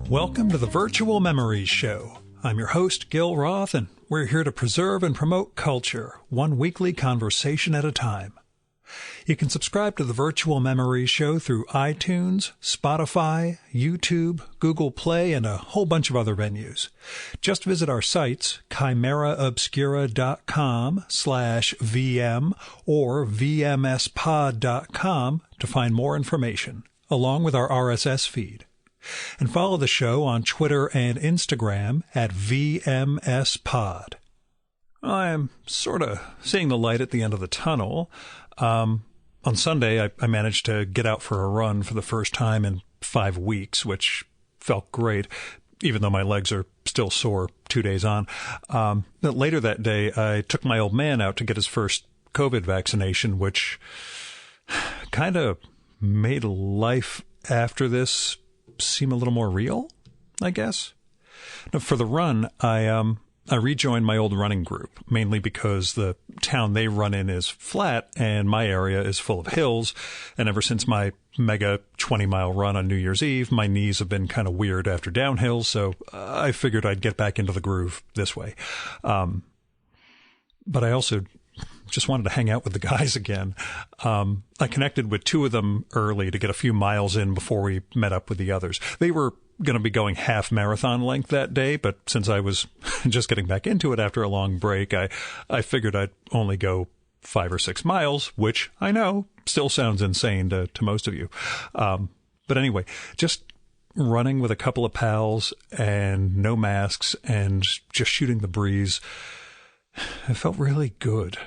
Welcome to the Virtual Memories Show. I'm your host, Gil Roth, and we're here to preserve and promote culture, one weekly conversation at a time. You can subscribe to the Virtual Memories Show through iTunes, Spotify, YouTube, Google Play, and a whole bunch of other venues. Just visit our sites, chimeraobscura.com/VM or vmspod.com to find more information, along with our RSS feed. And follow the show on Twitter and Instagram at VMSPod. I am sort of seeing the light at the end of the tunnel. On Sunday, I managed to get out for a run for the first time in 5 weeks, which felt great, even though my legs are still sore 2 days on. Later that day, I took my old man out to get his first COVID vaccination, which kind of made life after this seem a little more real, I guess. Now, for the run, I rejoined my old running group, mainly because the town they run in is flat and my area is full of hills. And ever since my mega 20-mile run on New Year's Eve, my knees have been kind of weird after downhill, so I figured I'd get back into the groove this way. But I also just wanted to hang out with the guys again. I connected with 2 of them early to get a few miles in before we met up with the others. They were going to be going half marathon length that day, but since I was just getting back into it after a long break, I figured I'd only go 5 or 6 miles, which I know still sounds insane to most of you. But anyway, just running with a couple of pals and no masks and just shooting the breeze, it felt really good.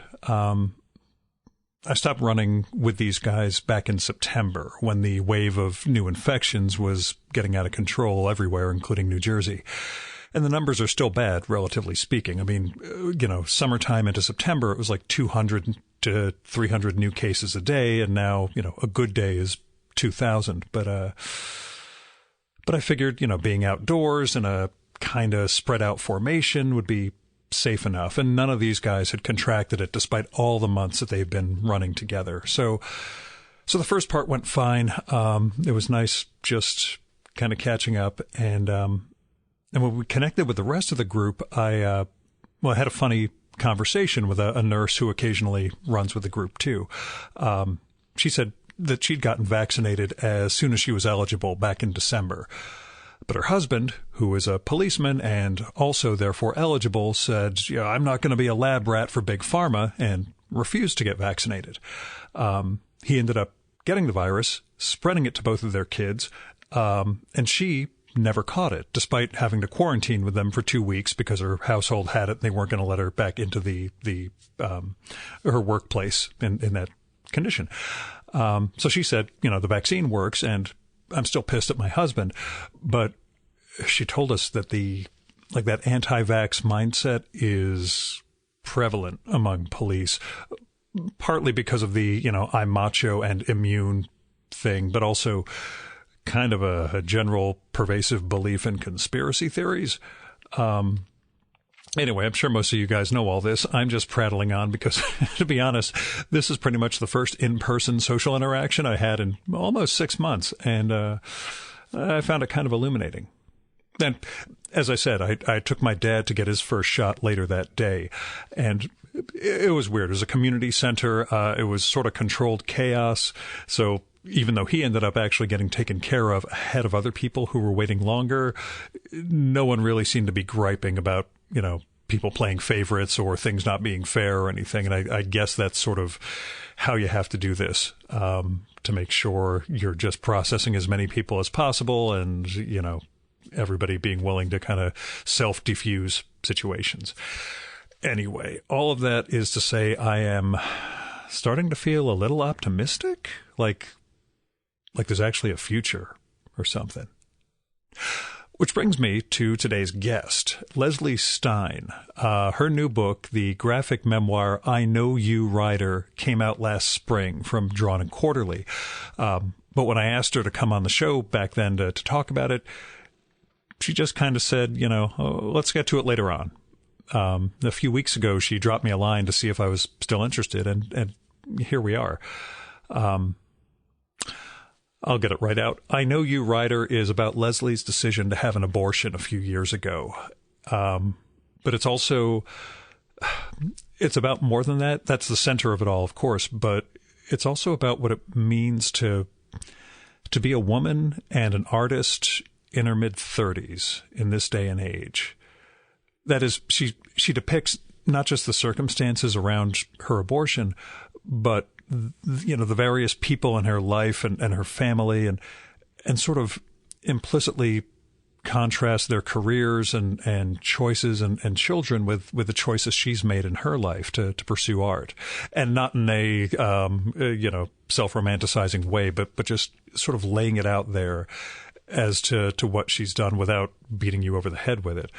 I stopped running with these guys back in September when the wave of new infections was getting out of control everywhere, including New Jersey. And the numbers are still bad, relatively speaking. I mean, summertime into September, it was like 200 to 300 new cases a day. And now, a good day is 2,000. But I figured, being outdoors in a kind of spread out formation would be safe enough, and none of these guys had contracted it despite all the months that they've been running together. So the first part went fine. It was nice just kind of catching up, and when we connected with the rest of the group, I had a funny conversation with a nurse who occasionally runs with the group too. She said that she'd gotten vaccinated as soon as she was eligible back in December. But her husband, who is a policeman and also therefore eligible, said, I'm not going to be a lab rat for Big Pharma, and refused to get vaccinated. He ended up getting the virus, spreading it to both of their kids, and she never caught it, despite having to quarantine with them for 2 weeks because her household had it and they weren't going to let her back into her workplace in that condition. So she said, the vaccine works, and I'm still pissed at my husband, but she told us that that anti-vax mindset is prevalent among police, partly because of the, I'm macho and immune thing, but also kind of a general pervasive belief in conspiracy theories. Anyway, I'm sure most of you guys know all this. I'm just prattling on because, to be honest, this is pretty much the first in-person social interaction I had in almost 6 months, and I found it kind of illuminating. And as I said, I took my dad to get his first shot later that day, and it was weird. It was a community center. It was sort of controlled chaos, so even though he ended up actually getting taken care of ahead of other people who were waiting longer, no one really seemed to be griping about people playing favorites or things not being fair or anything. And I guess that's sort of how you have to do this, to make sure you're just processing as many people as possible and, everybody being willing to kind of self-diffuse situations. Anyway, all of that is to say I am starting to feel a little optimistic, like there's actually a future or something. Which brings me to today's guest, Leslie Stein. Her new book, the graphic memoir I Know You Rider, came out last spring from Drawn and Quarterly. But when I asked her to come on the show back then to talk about it, she just kind of said, let's get to it later on. A few weeks ago, she dropped me a line to see if I was still interested, and here we are. I'll get it right out. I Know You, Writer is about Leslie's decision to have an abortion a few years ago. But it's also, it's about more than that. That's the center of it all, of course, but it's also about what it means to be a woman and an artist in her mid-30s in this day and age. That is, she depicts not just the circumstances around her abortion, but the various people in her life and her family, and sort of implicitly contrast their careers and choices and children with the choices she's made in her life to pursue art, and not in a self-romanticizing way, but just sort of laying it out there as to what she's done without beating you over the head with it.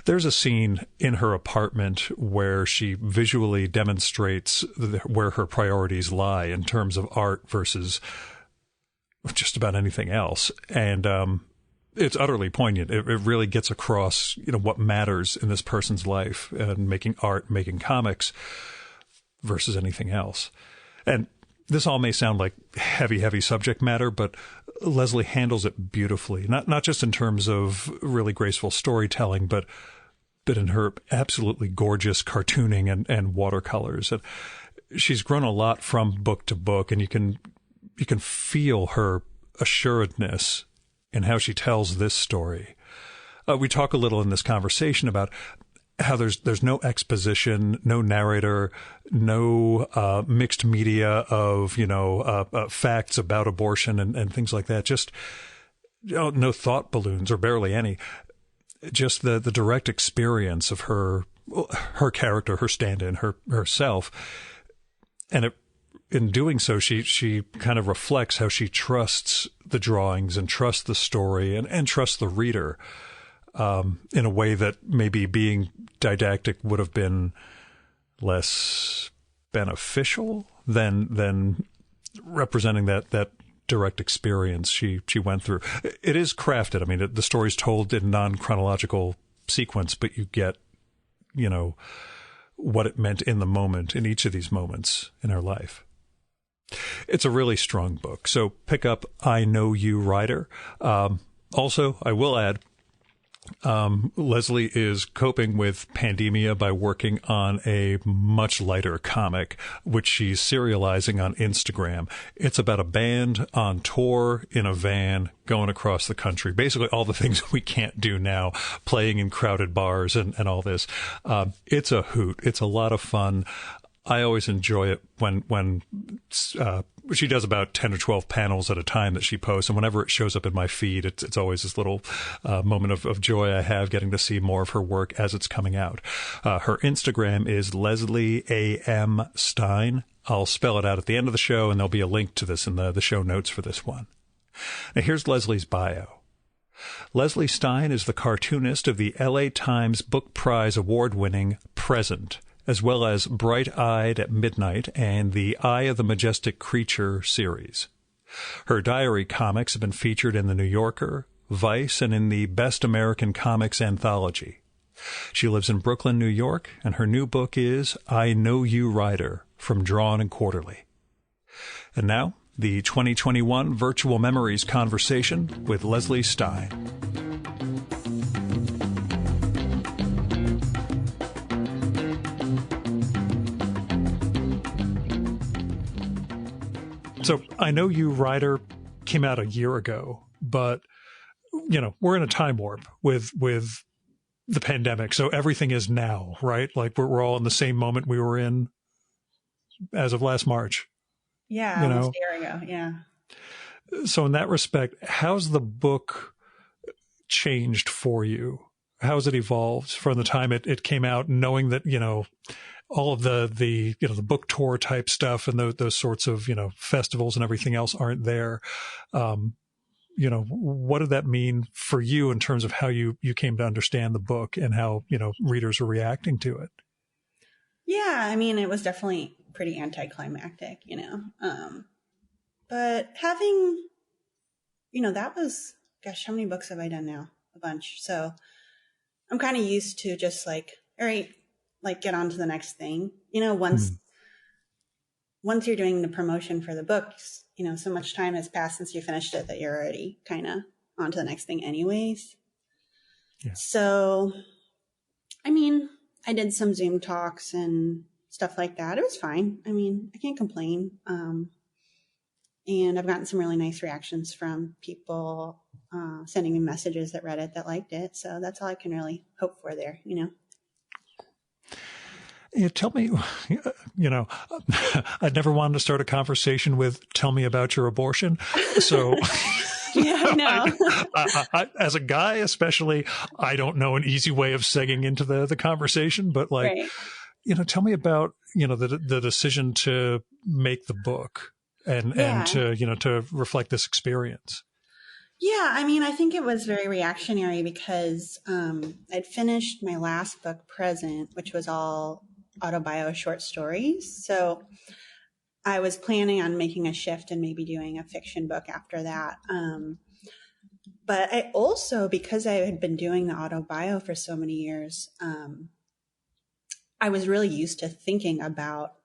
There's a scene in her apartment where she visually demonstrates where her priorities lie in terms of art versus just about anything else. And it's utterly poignant. It really gets across, what matters in this person's life, and making art, making comics versus anything else. And this all may sound like heavy subject matter, but Leslie handles it beautifully. Not just in terms of really graceful storytelling, but in her absolutely gorgeous cartooning and watercolors. And she's grown a lot from book to book, and you can feel her assuredness in how she tells this story. We talk a little in this conversation about how there's no exposition, no narrator, no mixed media of facts about abortion and things like that. Just no thought balloons, or barely any. Just the direct experience of her character, her stand-in, herself, and in doing so, she kind of reflects how she trusts the drawings and trusts the story and trusts the reader. In a way that maybe being didactic would have been less beneficial than representing that direct experience she went through. It is crafted. I mean, the story's told in non-chronological sequence, but you get, what it meant in the moment, in each of these moments in her life. It's a really strong book. So pick up I Know You, Writer. Also, I will add, Leslie is coping with pandemia by working on a much lighter comic, which she's serializing on Instagram. It's about a band on tour in a van going across the country. Basically all the things we can't do now, playing in crowded bars and all this. It's a hoot. It's a lot of fun. I always enjoy it when she does about 10 or 12 panels at a time that she posts. And whenever it shows up in my feed, it's always this little moment of joy I have getting to see more of her work as it's coming out. Her Instagram is Leslie A.M. Stein. I'll spell it out at the end of the show, and there'll be a link to this in the show notes for this one. Now, here's Leslie's bio. Leslie Stein is the cartoonist of the LA Times Book Prize award-winning Present, as well as Bright-Eyed at Midnight and the Eye of the Majestic Creature series. Her diary comics have been featured in The New Yorker, Vice, and in the Best American Comics anthology. She lives in Brooklyn, New York, and her new book is I Know You, Writer, from Drawn and Quarterly. And now, the 2021 Virtual Memories conversation with Leslie Stein. So I Know You, Writer came out a year ago, but, we're in a time warp with the pandemic. So everything is now, right? Like we're all in the same moment we were in as of last March. Yeah, almost a year ago. Yeah. So in that respect, how's the book changed for you? How's it evolved from the time it came out, knowing that, all of the book tour type stuff and those sorts of, festivals and everything else aren't there. What did that mean for you in terms of how you came to understand the book and how, readers were reacting to it? Yeah. I mean, it was definitely pretty anticlimactic, but having, that was, gosh, how many books have I done now? A bunch. So I'm kind of used to just like, all right, like get on to the next thing. Once you're doing the promotion for the books, so much time has passed since you finished it that you're already kind of on to the next thing anyways. Yeah. So, I mean, I did some Zoom talks and stuff like that. It was fine. I mean, I can't complain. And I've gotten some really nice reactions from people sending me messages that read it that liked it. So that's all I can really hope for there, Tell me, I'd never wanted to start a conversation with "tell me about your abortion." So, yeah, I know. I, as a guy, especially, I don't know an easy way of segging into the conversation. But Right. Tell me about the decision to make the book and to reflect this experience. Yeah, I mean, I think it was very reactionary because I'd finished my last book, Present, which was all autobio short stories. So I was planning on making a shift and maybe doing a fiction book after that. But I also, because I had been doing the autobio for so many years, I was really used to thinking about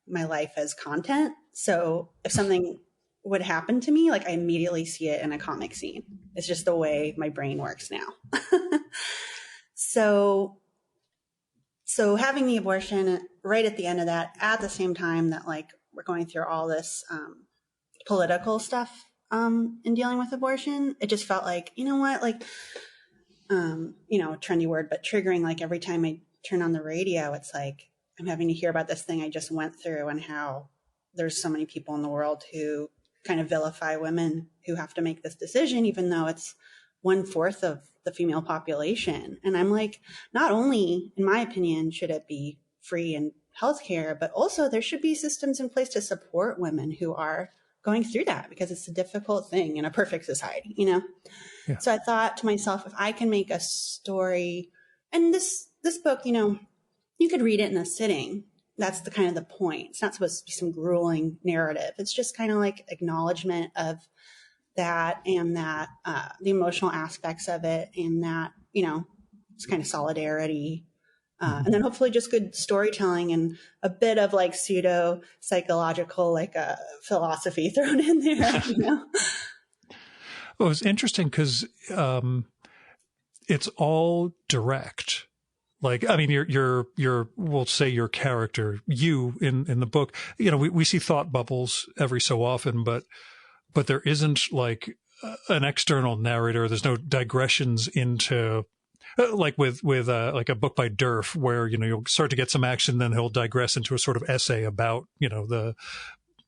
my life as content. So if something would happen to me, like I immediately see it in a comic scene. It's just the way my brain works now. So having the abortion right at the end of that, at the same time that like we're going through all this political stuff in dealing with abortion, it just felt like, like, trendy word, but triggering. Like every time I turn on the radio, it's like I'm having to hear about this thing I just went through and how there's so many people in the world who kind of vilify women who have to make this decision, even though it's 1/4 of the female population. And I'm like, not only, in my opinion, should it be free in healthcare, but also there should be systems in place to support women who are going through that, because it's a difficult thing in a perfect society, Yeah. So I thought to myself, if I can make a story, and this book, you could read it in a sitting. That's the kind of the point. It's not supposed to be some grueling narrative. It's just kind of like acknowledgement of that, and that the emotional aspects of it, and that, it's kind of solidarity. And then hopefully just good storytelling and a bit of like pseudo psychological, like philosophy thrown in there, Well, it's interesting because it's all direct. Like, I mean, we'll say your character, you in the book, we see thought bubbles every so often, but there isn't like an external narrator. There's no digressions into, like with like a book by Durf, where, you'll start to get some action, then he'll digress into a sort of essay about, the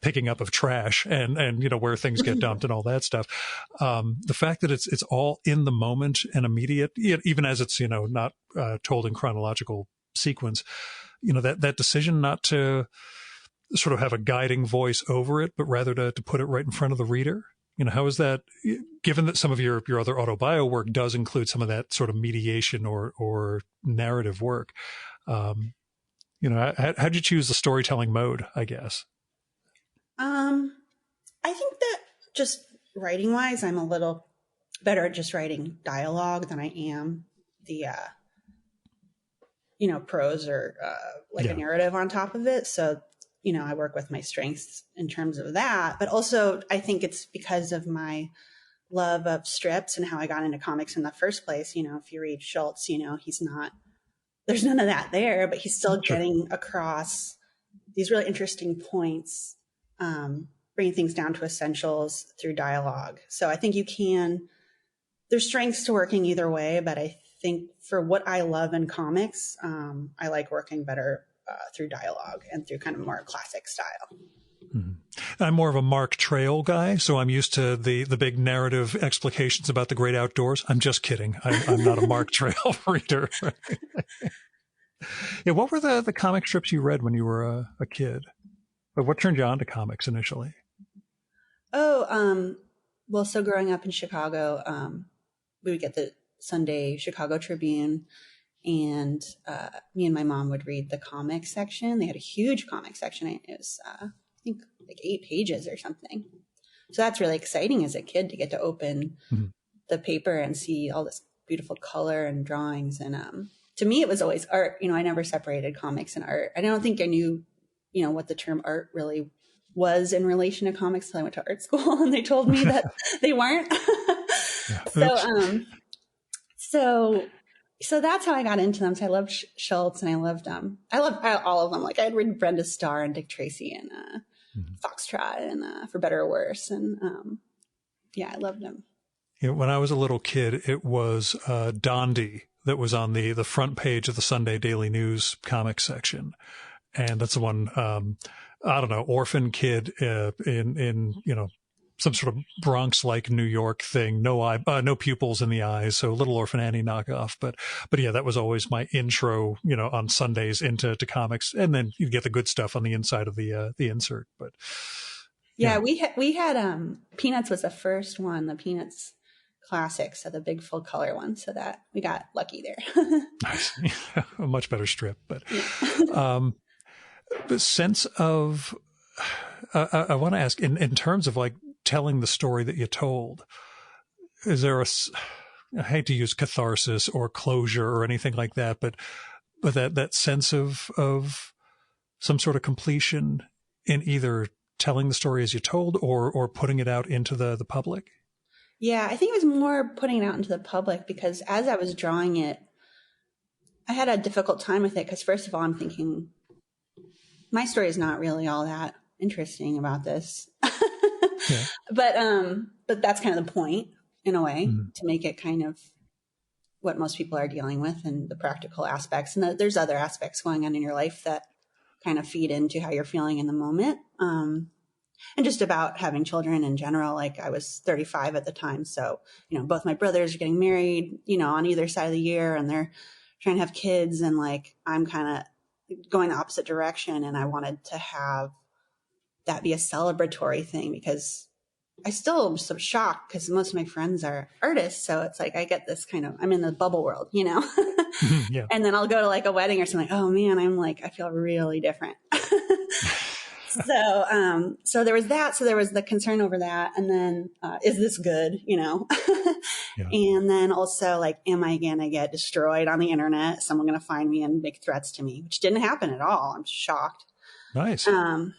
picking up of trash and where things get dumped and all that stuff. The fact that it's all in the moment and immediate, even as it's, not told in chronological sequence, that decision not to sort of have a guiding voice over it, but rather to put it right in front of the reader. How is that, given that some of your other autobio work does include some of that sort of mediation or narrative work? How'd you choose the storytelling mode, I guess? I think that just writing wise, I'm a little better at just writing dialogue than I am the, prose or a narrative on top of it. So, I work with my strengths in terms of that, but also I think it's because of my love of strips and how I got into comics in the first place. If you read Schultz, there's none of that there, but he's still getting across these really interesting points, bringing things down to essentials through dialogue. So I think there's strengths to working either way, but I think for what I love in comics, I like working better through dialogue and through kind of more classic style. Mm-hmm. I'm more of a Mark Trail guy, so I'm used to the big narrative explications about the great outdoors. I'm just kidding. I'm not a Mark Trail reader. Yeah, what were the comic strips you read when you were a kid? What turned you on to comics initially? Well, so growing up in Chicago, we would get the Sunday Chicago Tribune, and me and my mom would read the comic section. They had a huge comic section. It was, I think, like 8 pages or something. So that's really exciting as a kid to get to open the paper and see all this beautiful color and drawings. And to me, it was always art. I never separated comics and art. I don't think I knew, what the term art really was in relation to comics till I went to art school, and they told me that they weren't. Yeah. So that's how I got into them. So I loved Schultz, and I loved all of them. Like I had read Brenda Starr and Dick Tracy and Foxtrot and For Better or Worse, and I loved them. When I was a little kid, it was Dondi that was on the front page of the Sunday Daily News comics section, and that's the one. I don't know, orphan kid in some sort of Bronx-like New York thing. No pupils in the eyes, so Little Orphan Annie knockoff. But yeah, that was always my intro, on Sundays into comics, and then you get the good stuff on the inside of the insert. But yeah, we had Peanuts was the first one, the Peanuts Classic, so the big full color one. So that we got lucky there. Nice, a much better strip, but. The sense of, I want to ask, in terms of like telling the story that you told, is there I hate to use catharsis or closure or anything like that, but that sense of some sort of completion in either telling the story as you told or putting it out into the public? Yeah, I think it was more putting it out into the public, because as I was drawing it, I had a difficult time with it, because first of all, I'm thinking, my story is not really all that interesting about this. Yeah. But that's kind of the point, in a way, to make it kind of what most people are dealing with and the practical aspects. And there's other aspects going on in your life that kind of feed into how you're feeling in the moment. And just about having children in general. Like I was 35 at the time. So, both my brothers are getting married, on either side of the year, and they're trying to have kids. And like, I'm kind of going the opposite direction, and I wanted to have that be a celebratory thing, because I still am so shocked, because most of my friends are artists, so it's like I get this kind of, I'm in the bubble world, Yeah. And then I'll go to like a wedding or something, oh man, I'm like, I feel really different. So there was that. So there was the concern over that, and then is this good, Yeah. And then also like, am I gonna get destroyed on the internet? Someone gonna find me and make threats to me, which didn't happen at all. I'm shocked. Nice. And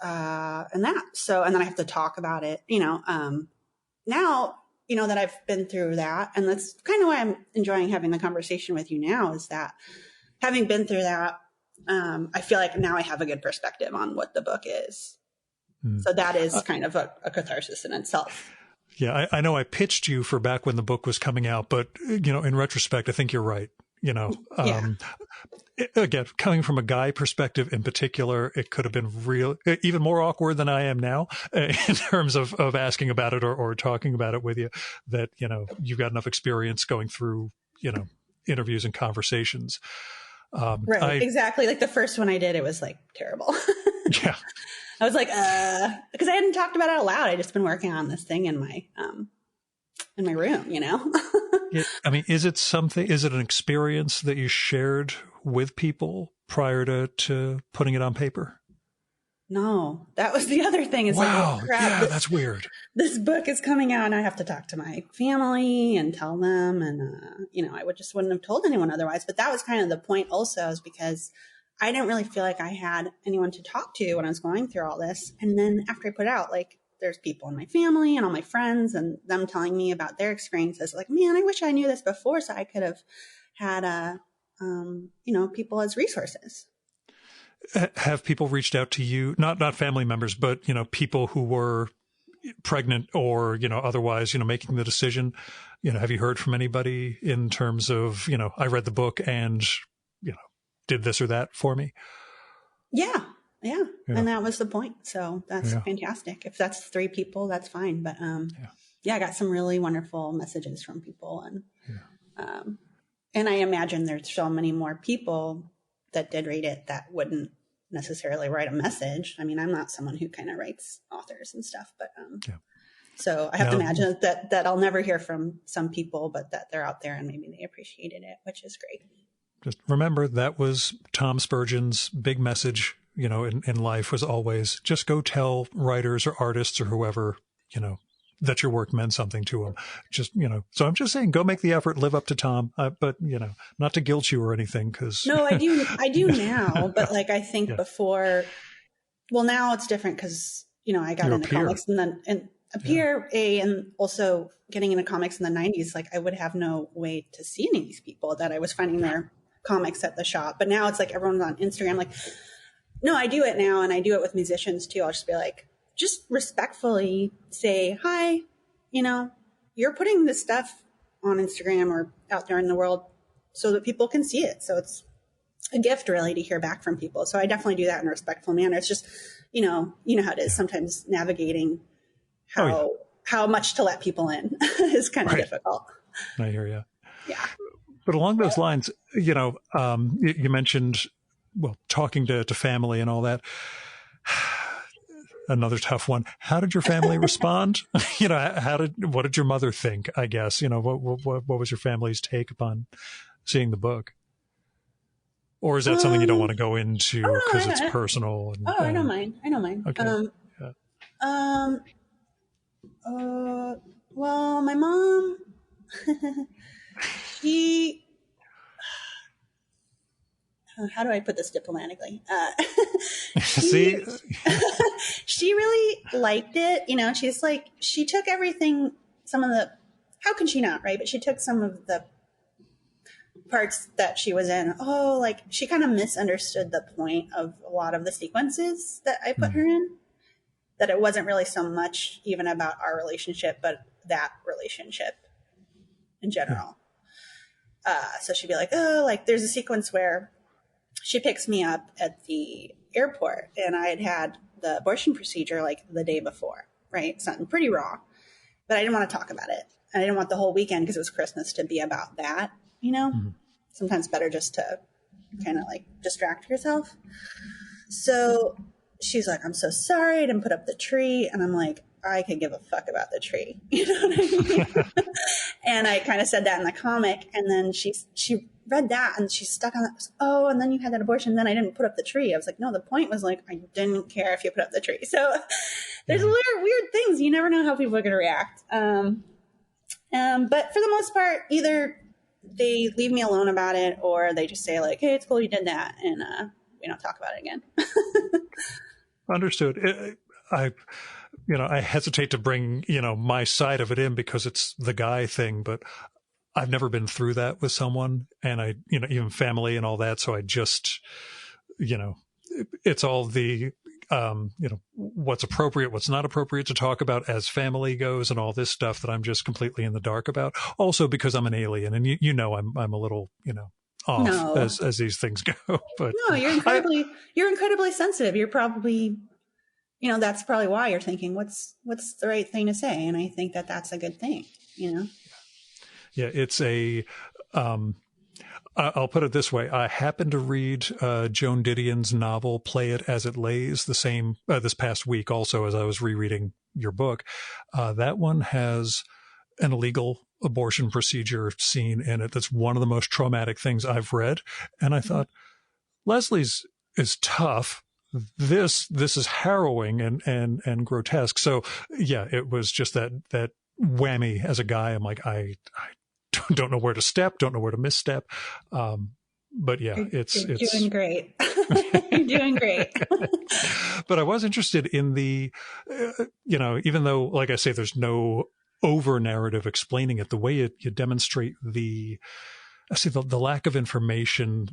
that. So, and then I have to talk about it, now, that I've been through that, and that's kind of why I'm enjoying having the conversation with you now, is that having been through that, I feel like now I have a good perspective on what the book is. So that is kind of a catharsis in itself. Yeah, I know I pitched you for back when the book was coming out, but, in retrospect, I think you're right. Again, coming from a guy perspective in particular, it could have been even more awkward than I am now in terms of asking about it or talking about it with you, that, you've got enough experience going through, interviews and conversations. Right. Exactly. Like the first one I did, it was like terrible. Yeah. I was like, because I hadn't talked about it out loud. I just been working on this thing in my room, I mean, is it an experience that you shared with people prior to putting it on paper? No, that was the other thing. Is wow. Like, oh, crap, yeah, that's weird. This book is coming out and I have to talk to my family and tell them. And, I wouldn't have told anyone otherwise. But that was kind of the point also, is because I didn't really feel like I had anyone to talk to when I was going through all this. And then after I put it out, like, there's people in my family and all my friends and them telling me about their experiences. Like, man, I wish I knew this before, so I could have had, people as resources. Have people reached out to you, not family members, but, people who were pregnant or, otherwise, making the decision, have you heard from anybody in terms of, I read the book and, did this or that for me? Yeah. And that was the point. So that's fantastic. If that's 3 people, that's fine. But, I got some really wonderful messages from people, and I imagine there's so many more people that did read it that wouldn't necessarily write a message. I mean, I'm not someone who kind of writes authors and stuff, but so I have to imagine that I'll never hear from some people, but that they're out there and maybe they appreciated it, which is great. Just remember, that was Tom Spurgeon's big message, in life, was always just go tell writers or artists or whoever, that your work meant something to them. Just, so I'm just saying, go make the effort, live up to Tom, but, not to guilt you or anything. Cause no, I do now. But like, I think before Well, now it's different because, I got You're a into peer. comics and a peer, and also getting into comics in the 90s, like I would have no way to see any of these people that I was finding their comics at the shop. But now it's like everyone's on Instagram. Like, no, I do it now, and I do it with musicians too. I'll just be like, just respectfully say, hi, you're putting this stuff on Instagram or out there in the world so that people can see it. So it's a gift really to hear back from people. So I definitely do that in a respectful manner. It's just, how it is sometimes navigating how much to let people in is kind of difficult. I hear you. Yeah. But along those lines, you mentioned, talking to family and all that. Another tough one. How did your family respond? What did your mother think? I guess, what was your family's take upon seeing the book? Or is that something you don't want to go into because it's personal? I don't mind. Okay. Well, my mom, how do I put this diplomatically? See, she really liked it. She's like, she took everything, how can she not, right? But she took some of the parts that she was in. She kind of misunderstood the point of a lot of the sequences that I put her in, that it wasn't really so much even about our relationship, but that relationship in general. So she'd be like, there's a sequence where she picks me up at the airport, and I had the abortion procedure like the day before, right? Something pretty raw, but I didn't want to talk about it. I didn't want the whole weekend, because it was Christmas, to be about that, Sometimes better just to kind of like distract yourself. So she's like, I'm so sorry I didn't put up the tree. And I'm like, I could give a fuck about the tree. You know what I mean? And I kind of said that in the comic. And then she read that and she's stuck on that. Oh, and then you had that abortion. Then I didn't put up the tree. I was like, no, the point was like, I didn't care if you put up the tree. So there's weird things. You never know how people are going to react. But for the most part, either they leave me alone about it, or they just say like, hey, it's cool you did that, and we don't talk about it again. Understood. I hesitate to bring, my side of it in because it's the guy thing, but I've never been through that with someone, and I, even family and all that. So I just, it's all the, what's appropriate, what's not appropriate to talk about as family goes, and all this stuff that I'm just completely in the dark about. Also because I'm an alien, and I'm a little, off as these things go. But no, you're incredibly sensitive. You're probably, that's probably why you're thinking, what's the right thing to say? And I think that that's a good thing, Yeah, it's I'll put it this way. I happened to read Joan Didion's novel, Play It As It Lays, this past week also, as I was rereading your book. That one has an illegal abortion procedure scene in it. That's one of the most traumatic things I've read. And I thought, Leslie's is tough. This is harrowing and grotesque. So yeah, it was just that whammy as a guy. I'm like, I don't know where to step, don't know where to misstep. But yeah, you're doing great. You're doing great. But I was interested in the, even though, like I say, there's no over narrative explaining it, the way you demonstrate the lack of information,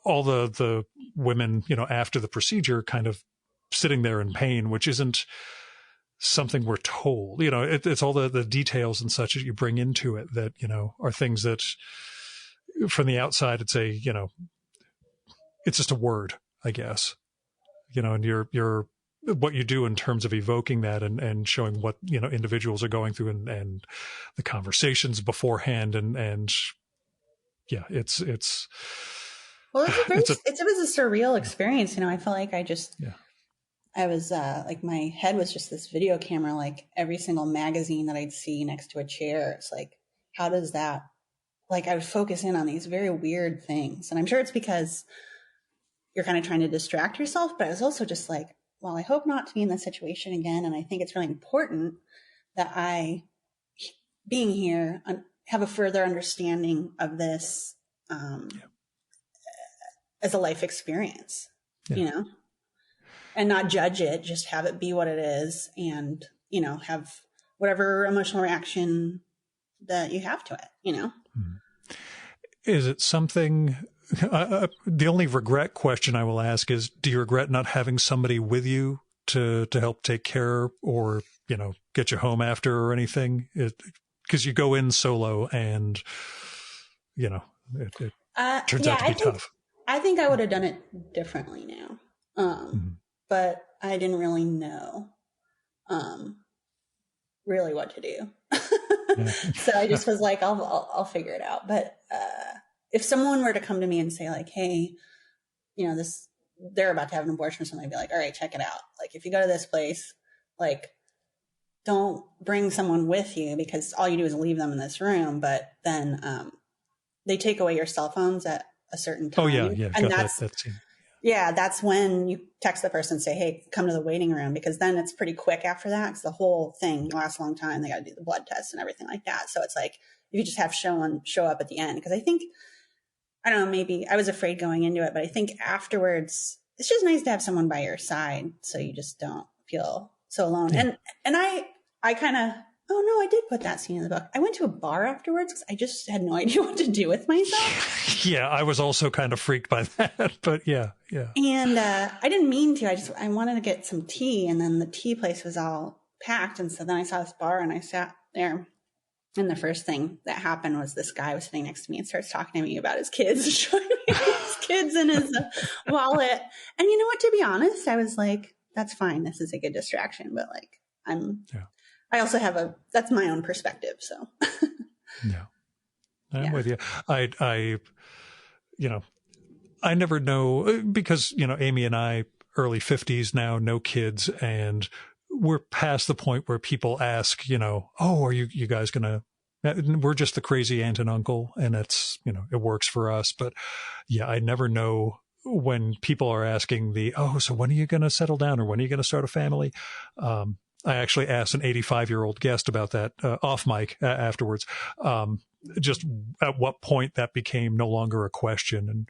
all the women, after the procedure kind of sitting there in pain, which isn't something we're told, it's all the details and such that you bring into it that, are things that from the outside, it's it's just a word, I guess, and you're what you do in terms of evoking that and showing what, individuals are going through and the conversations beforehand. And yeah, it's, well, it was a surreal experience. I felt like I was like, my head was just this video camera, like every single magazine that I'd see next to a chair. It's like, how does that, like, I would focus in on these very weird things. And I'm sure it's because you're kind of trying to distract yourself, but I was also just like, well, I hope not to be in this situation again. And I think it's really important that I, being here, have a further understanding of this as a life experience. you know, and not judge it, just have it be what it is, and, you know, have whatever emotional reaction that you have to it, you know. Is it something, the only regret question I will ask is, do you regret not having somebody with you to help take care or, you know, get you home after or anything? Because you go in solo and, you know, it turns out to be tough. I think I would have done it differently now. But I didn't really know really what to do. So I just was like, I'll figure it out. But if someone were to come to me and say like, hey, you know, they're about to have an abortion or something, I'd be like, all right, check it out. Like, if you go to this place, like, don't bring someone with you, because all you do is leave them in this room. But then they take away your cell phones at a certain time. Oh yeah. And that's when you text the person and say, hey, come to the waiting room, because then it's pretty quick after that, because the whole thing lasts a long time. They got to do the blood test and everything like that. So it's like, if you just have someone show up at the end, because I think, I don't know, maybe I was afraid going into it, but I think afterwards, it's just nice to have someone by your side so you just don't feel so alone. Yeah. And I kind of, oh no, I did put that scene in the book. I went to a bar afterwards because I just had no idea what to do with myself. Yeah, I was also kind of freaked by that, but yeah. And I didn't mean to. I wanted to get some tea, and then the tea place was all packed. And so then I saw this bar and I sat there. And the first thing that happened was this guy was sitting next to me and starts talking to me about his kids, showing me his kids in his wallet. And you know what, to be honest, I was like, that's fine. This is a good distraction. But like, I also have that's my own perspective. So I'm with you. I you know, I never know, because, you know, Amy and I, early 50s now, no kids, and we're past the point where people ask, you know, oh, are you guys going to, we're just the crazy aunt and uncle, and it's, you know, it works for us. But yeah, I never know when people are asking so when are you going to settle down, or when are you going to start a family? I actually asked an 85-year-old guest about that off mic afterwards, just at what point that became no longer a question. And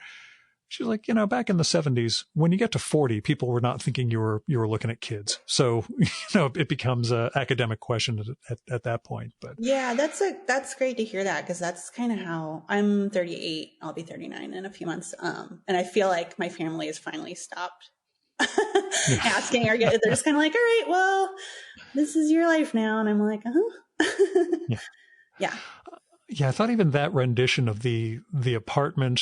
she's like, you know, back in the 70s, when you get to 40, people were not thinking you were looking at kids. So, you know, it becomes an academic question at that point. But yeah, that's great to hear that, because that's kind of how I'm 38. I'll be 39 in a few months. And I feel like my family has finally stopped asking, or they're just kind of like, all right, well, this is your life now. And I'm like, yeah. I thought even that rendition of the apartment,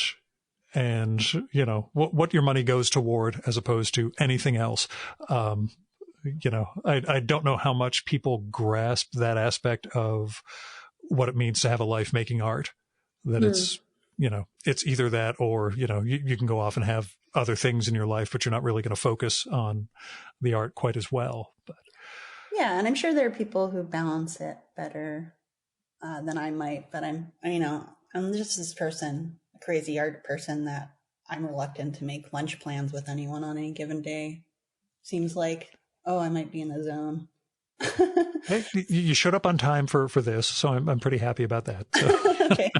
and, you know, what your money goes toward as opposed to anything else. You know, I don't know how much people grasp that aspect of what it means to have a life making art, that it's, you know, it's either that, or, you know, you can go off and have other things in your life, but you're not really going to focus on the art quite as well. But yeah. And I'm sure there are people who balance it better than I might, but I'm just this person, crazy art person, that I'm reluctant to make lunch plans with anyone on any given day. Seems like, I might be in the zone. Hey, you showed up on time for this, so I'm pretty happy about that. So. Okay.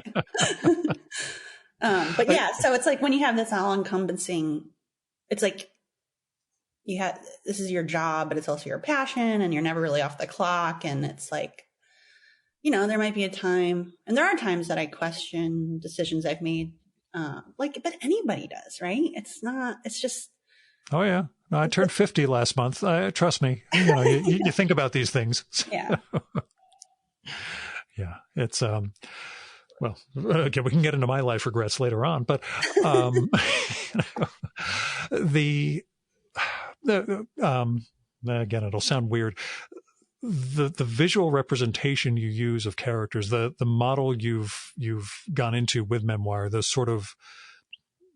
But yeah, so it's like when you have this all encompassing, it's like this is your job, but it's also your passion, and you're never really off the clock. And it's like, you know, there might be a time, and there are times that I question decisions I've made, but anybody does, right? It's just. Oh yeah. No, I turned 50 last month. Trust me, you know, you think about these things. Yeah. Yeah. It's, well, okay, we can get into my life regrets later on, but, again, it'll sound weird. The visual representation you use of characters, the model you've gone into with memoir, those sort of,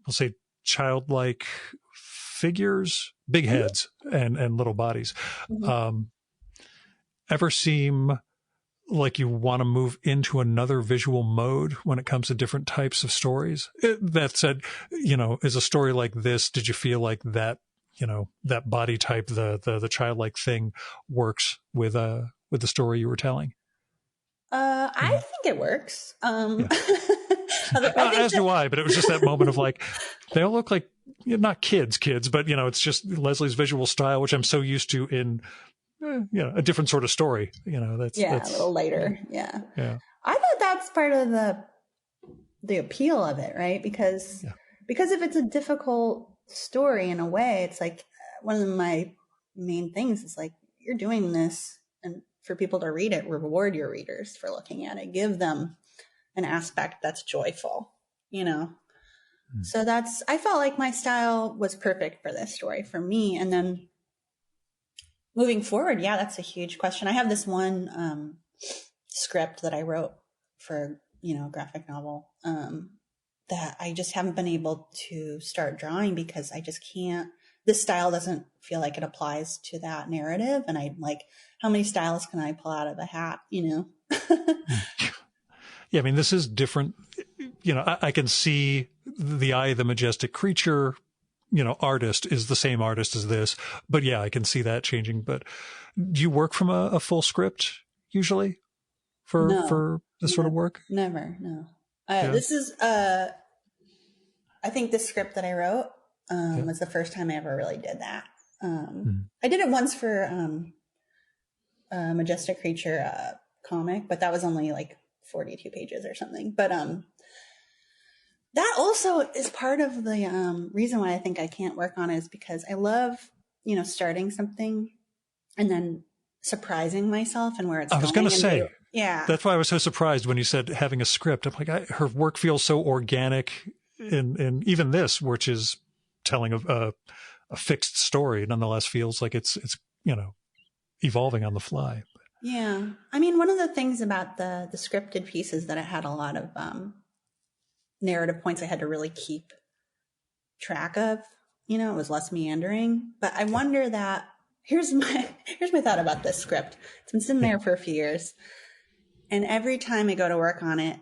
we'll say, childlike figures, big heads and little bodies, ever seem like you want to move into another visual mode when it comes to different types of stories? That said, you know, is a story like this, did you feel like that, you know, that body type, the childlike thing works with the story you were telling? I think it works. As do I, but it was just that moment of like, they all look like, not kids, but, it's just Leslie's visual style, which I'm so used to in, a different sort of story. That's a little lighter. Yeah. Yeah. I thought that's part of the appeal of it, right? Because if it's a difficult story in a way, it's like one of my main things is like, you're doing this and for people to read it, reward your readers for looking at it, give them an aspect that's joyful, So I felt like my style was perfect for this story for me. And then moving forward, that's a huge question. I have this one script that I wrote for, a graphic novel that I just haven't been able to start drawing because I just can't. This style doesn't feel like it applies to that narrative. And I'm like, how many styles can I pull out of a hat, Yeah, I mean, this is different. I can see the Eye of the Majestic Creature, artist is the same artist as this. But yeah, I can see that changing. But do you work from a full script usually for this sort of work? Never, no. This is, I think the script that I wrote was the first time I ever really did that. I did it once for Majestic Creature comic, but that was only like 42 pages or something. But that also is part of the reason why I think I can't work on it is because I love, starting something and then surprising myself and where it's going. I was going to say, yeah. That's why I was so surprised when you said having a script. I'm like, her work feels so organic in even this, which is telling a fixed story, nonetheless feels like it's evolving on the fly. Yeah. I mean, one of the things about the scripted pieces that it had a lot of narrative points I had to really keep track of, it was less meandering, but I wonder that here's my thought about this script. It's been sitting there for a few years. And every time I go to work on it,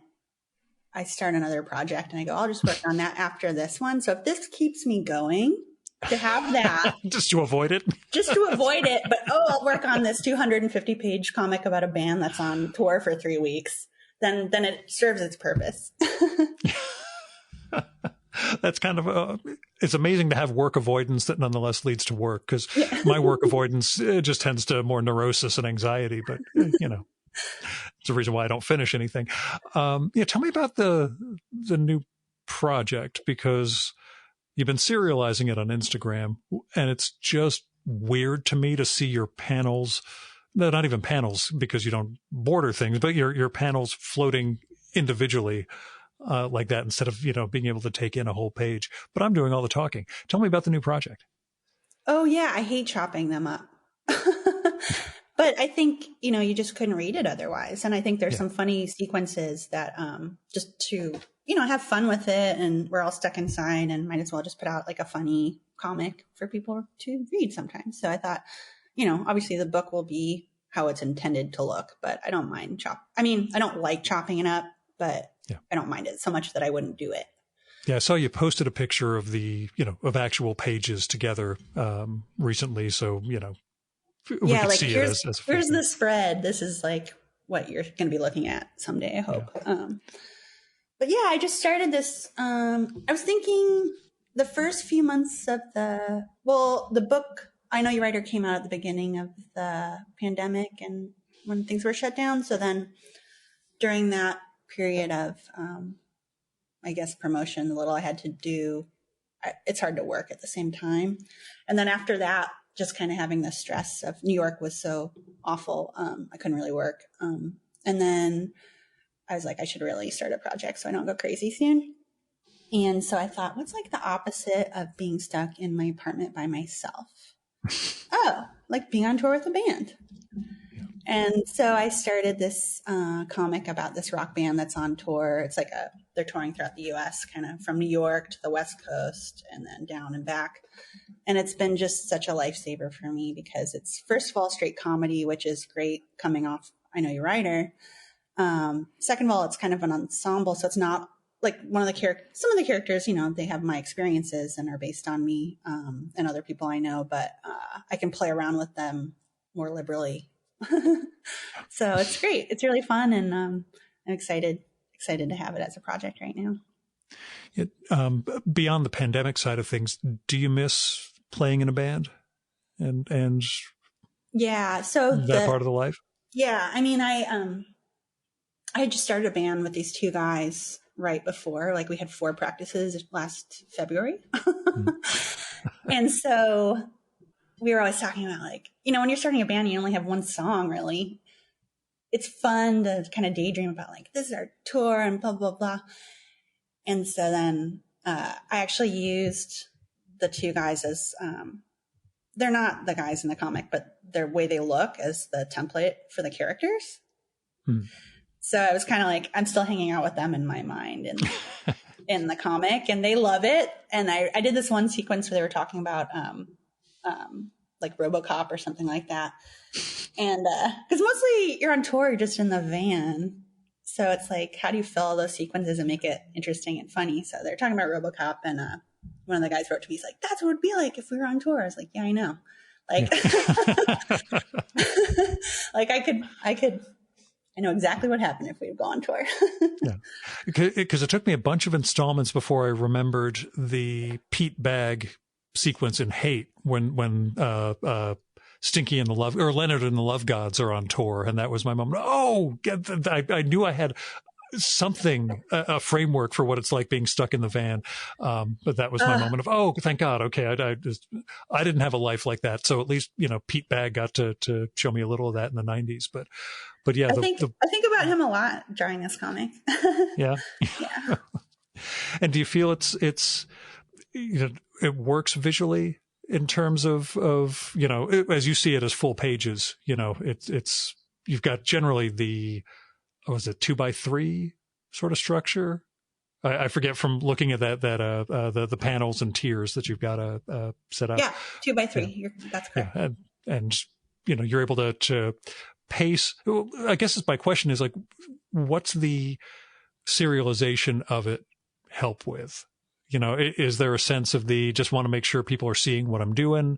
I start another project and I go, I'll just work on that after this one. So if this keeps me going, to have that. Just to avoid it? Just to avoid it. But, I'll work on this 250-page comic about a band that's on tour for 3 weeks. Then it serves its purpose. That's kind of it's amazing to have work avoidance that nonetheless leads to work, because my work avoidance just tends to more neurosis and anxiety, but it's the reason why I don't finish anything. Tell me about the new project, because you've been serializing it on Instagram, and it's just weird to me to see your panels. No, not even panels, because you don't border things, but your panels floating individually like that, instead of, being able to take in a whole page. But I'm doing all the talking. Tell me about the new project. Oh, yeah. I hate chopping them up. But I think, you just couldn't read it otherwise. And I think there's some funny sequences that just to, have fun with it. And we're all stuck inside and might as well just put out like a funny comic for people to read sometimes. So I thought, obviously the book will be how it's intended to look, but I don't mind I don't like chopping it up, but I don't mind it so much that I wouldn't do it. Yeah, I saw you posted a picture of the, of actual pages together recently. So, we could see it as a here's the spread. This is like what you're going to be looking at someday, I hope. Yeah. But yeah, I just started this. I was thinking the first few months of the book, I Know Your Writer, came out at the beginning of the pandemic and when things were shut down. So then during that period of, I guess, promotion, the little I had to do, it's hard to work at the same time. And then after that, just kind of having the stress of New York was so awful. I couldn't really work. And then I was like, I should really start a project so I don't go crazy soon. And so I thought, what's like the opposite of being stuck in my apartment by myself? Like being on tour with a band. And so I started this comic about this rock band that's on tour. It's like they're touring throughout the U.S., kind of from New York to the West Coast and then down and back. And it's been just such a lifesaver for me because it's, first of all, straight comedy, which is great coming off I Know Your Writer. Second of all, it's kind of an ensemble. So it's not like some of the characters, they have my experiences and are based on me and other people I know, but I can play around with them more liberally. So it's great. It's really fun. And I'm excited to have it as a project right now. Beyond the pandemic side of things, do you miss playing in a band and Yeah. So that part of the life? Yeah. I mean, I had just started a band with these two guys right before, like we had 4 practices last February. And so we were always talking about like, when you're starting a band, you only have one song really. It's fun to kind of daydream about like, this is our tour and blah, blah, blah. And so then I actually used the two guys as, they're not the guys in the comic, but their way they look as the template for the characters. So I was kind of like, I'm still hanging out with them in my mind and in the comic, and they love it. And I did this one sequence where they were talking about like RoboCop or something like that. And because mostly you're on tour, you're just in the van. So it's like, how do you fill those sequences and make it interesting and funny? So they're talking about RoboCop, and one of the guys wrote to me, he's like, that's what it would be like if we were on tour. I was like, yeah, I know. Like, like I know exactly what happened if we'd go on tour. Yeah. Because it took me a bunch of installments before I remembered the Pete Bag sequence in Hate when Stinky and the Love, or Leonard and the Love Gods are on tour. And that was my moment. Oh, I knew I had something, a framework for what it's like being stuck in the van. But that was my moment of, oh, thank God. Okay. I didn't have a life like that. So at least, Pete Bag got to show me a little of that in the 90s. But yeah, I think about him a lot during this comic. Yeah. Yeah. And do you feel it's it works visually in terms of as you see it as full pages, it's you've got generally the, was it 2x3 sort of structure? I forget from looking at the panels and tiers that you've got set up. Yeah, 2x3. Yeah. That's correct. Yeah. And you're able to pace. I guess my question is like, what's the serialization of it help with? Is there a sense of just want to make sure people are seeing what I'm doing?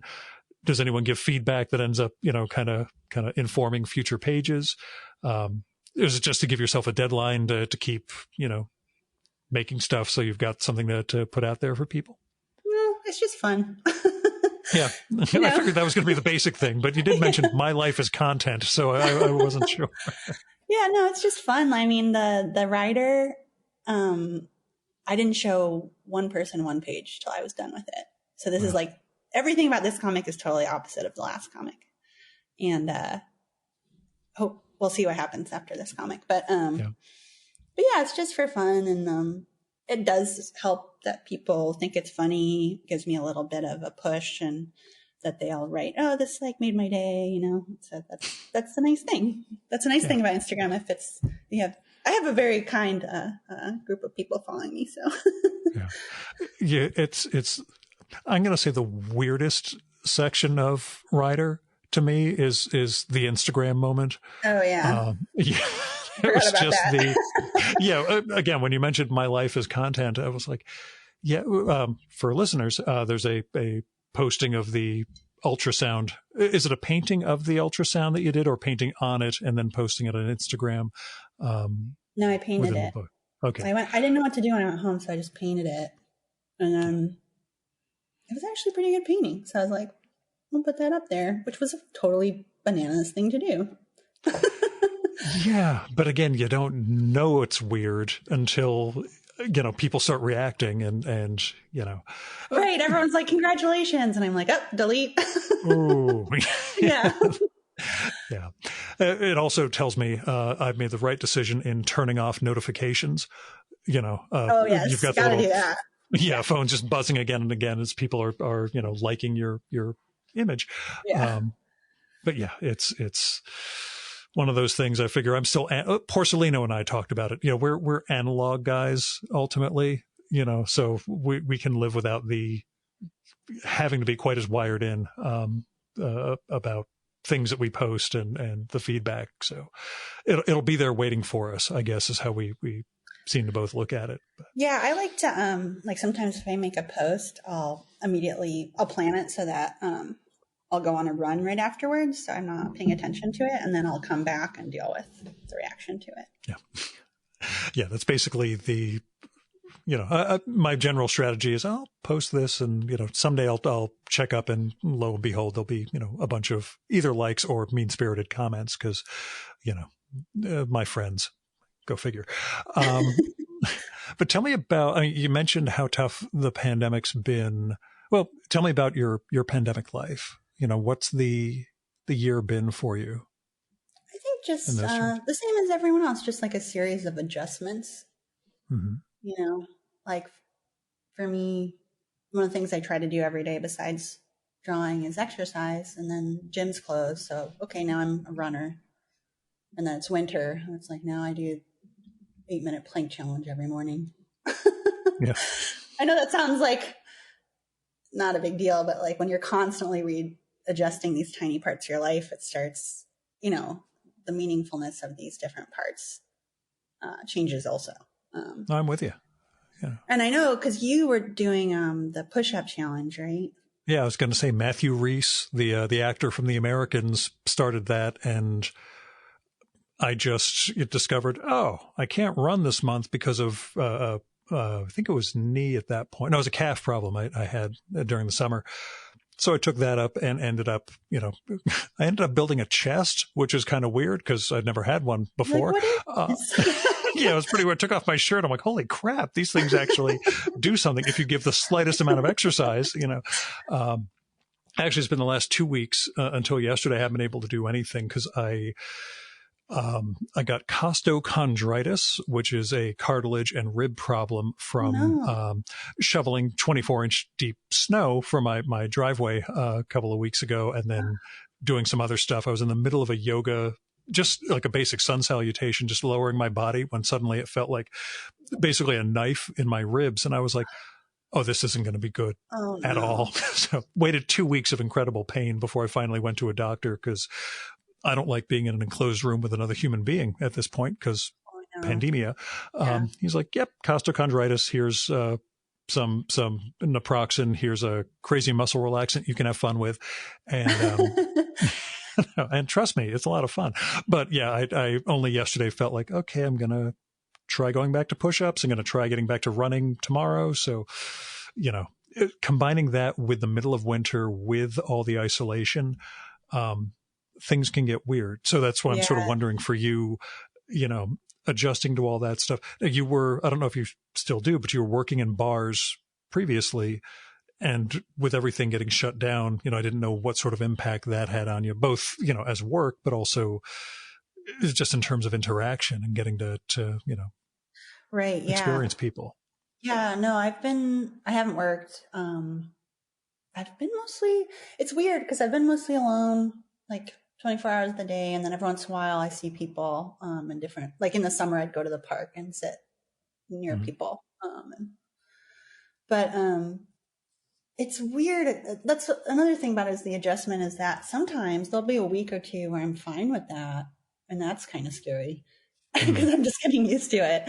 Does anyone give feedback that ends up, kind of informing future pages? Is it just to give yourself a deadline to keep, making stuff so you've got something to put out there for people? No, it's just fun. Yeah. I figured that was going to be the basic thing, but you did mention my life is content, so I wasn't sure. Yeah, no, it's just fun. I mean, the writer, I didn't show one person one page till I was done with it. So this is like, everything about this comic is totally opposite of the last comic. And hope we'll see what happens after this comic. But yeah, it's just for fun. And it does help that people think it's funny. It gives me a little bit of a push, and that they all write, oh, this like made my day, So that's the nice thing. That's a nice thing about Instagram. If I have a very kind group of people following me. So yeah, it's I'm going to say the weirdest section of Writer to me is the Instagram moment. Oh yeah. Yeah. It was just again, when you mentioned my life as content, I was like, for listeners, there's a posting of the ultrasound. Is it a painting of the ultrasound that you did, or painting on it and then posting it on Instagram? No, I painted it. Okay. So I didn't know what to do when I went home, so I just painted it. And then it was actually a pretty good painting. So I was like, I'll put that up there, which was a totally bananas thing to do. Yeah, but again, you don't know it's weird until people start reacting and Right, everyone's like, congratulations, and I'm like, oh, delete. Ooh. Yeah. Yeah. It also tells me I've made the right decision in turning off notifications. Oh yes, you've got gotta do that. Yeah, phone's just buzzing again and again as people are liking your image. Yeah. But yeah, it's one of those things. I figure I'm still Porcelino and I talked about it. We're analog guys ultimately. So we can live without the having to be quite as wired in about things that we post and the feedback. So it'll be there waiting for us, I guess, is how we seem to both look at it. But. Yeah, I like to like sometimes if I make a post, I'll plan it so that I'll go on a run right afterwards, so I'm not paying attention to it, and then I'll come back and deal with the reaction to it. Yeah. Yeah, that's basically the my general strategy is I'll post this and, someday I'll check up and lo and behold, there'll be, a bunch of either likes or mean-spirited comments because, my friends, go figure. But tell me about, you mentioned how tough the pandemic's been. Well, tell me about your pandemic life. What's the year been for you? I think just the same as everyone else, just like a series of adjustments. Mm-hmm. Like for me, one of the things I try to do every day besides drawing is exercise, and then gym's closed. So, okay, now I'm a runner. And then it's winter. And it's like, now I do 8-minute plank challenge every morning. Yeah. I know that sounds like not a big deal, but like when you're constantly readjusting these tiny parts of your life, it starts, the meaningfulness of these different parts changes also. I'm with you. Yeah. And I know because you were doing the push-up challenge, right? Yeah, I was going to say Matthew Rhys, the actor from The Americans, started that, and I just discovered, I can't run this month because of I think it was knee at that point. No, it was a calf problem I had during the summer. So I took that up and ended up, I ended up building a chest, which is kind of weird because I'd never had one before. Like, what is this? Yeah, it was pretty weird. I took off my shirt. I'm like, holy crap, these things actually do something if you give the slightest amount of exercise, Actually, it's been the last 2 weeks until yesterday. I haven't been able to do anything because I got costochondritis, which is a cartilage and rib problem from shoveling 24-inch deep snow for my driveway a couple of weeks ago, and then doing some other stuff. I was in the middle of a yoga, just like a basic sun salutation, just lowering my body when suddenly it felt like basically a knife in my ribs. And I was like, oh, this isn't going to be good at all. So waited 2 weeks of incredible pain before I finally went to a doctor because I don't like being in an enclosed room with another human being at this point because pandemia. He's like, yep, costochondritis. Here's some naproxen. Here's a crazy muscle relaxant you can have fun with. And and trust me, it's a lot of fun. But yeah, I only yesterday felt like, okay, I'm going to try going back to push-ups. I'm going to try getting back to running tomorrow. So, combining that with the middle of winter with all the isolation, things can get weird. So that's why I'm sort of wondering for you, adjusting to all that stuff. You were, I don't know if you still do, but you were working in bars previously, and with everything getting shut down, I didn't know what sort of impact that had on you, both, as work, but also just in terms of interaction and getting to right. experience people. Yeah, no, I haven't worked. I've been mostly, it's weird because I've been mostly alone, like 24 hours of the day. And then every once in a while I see people, in different, like in the summer, I'd go to the park and sit near people. But it's weird. That's another thing about it is the adjustment is that sometimes there'll be a week or two where I'm fine with that. And that's kind of scary because I'm just getting used to it.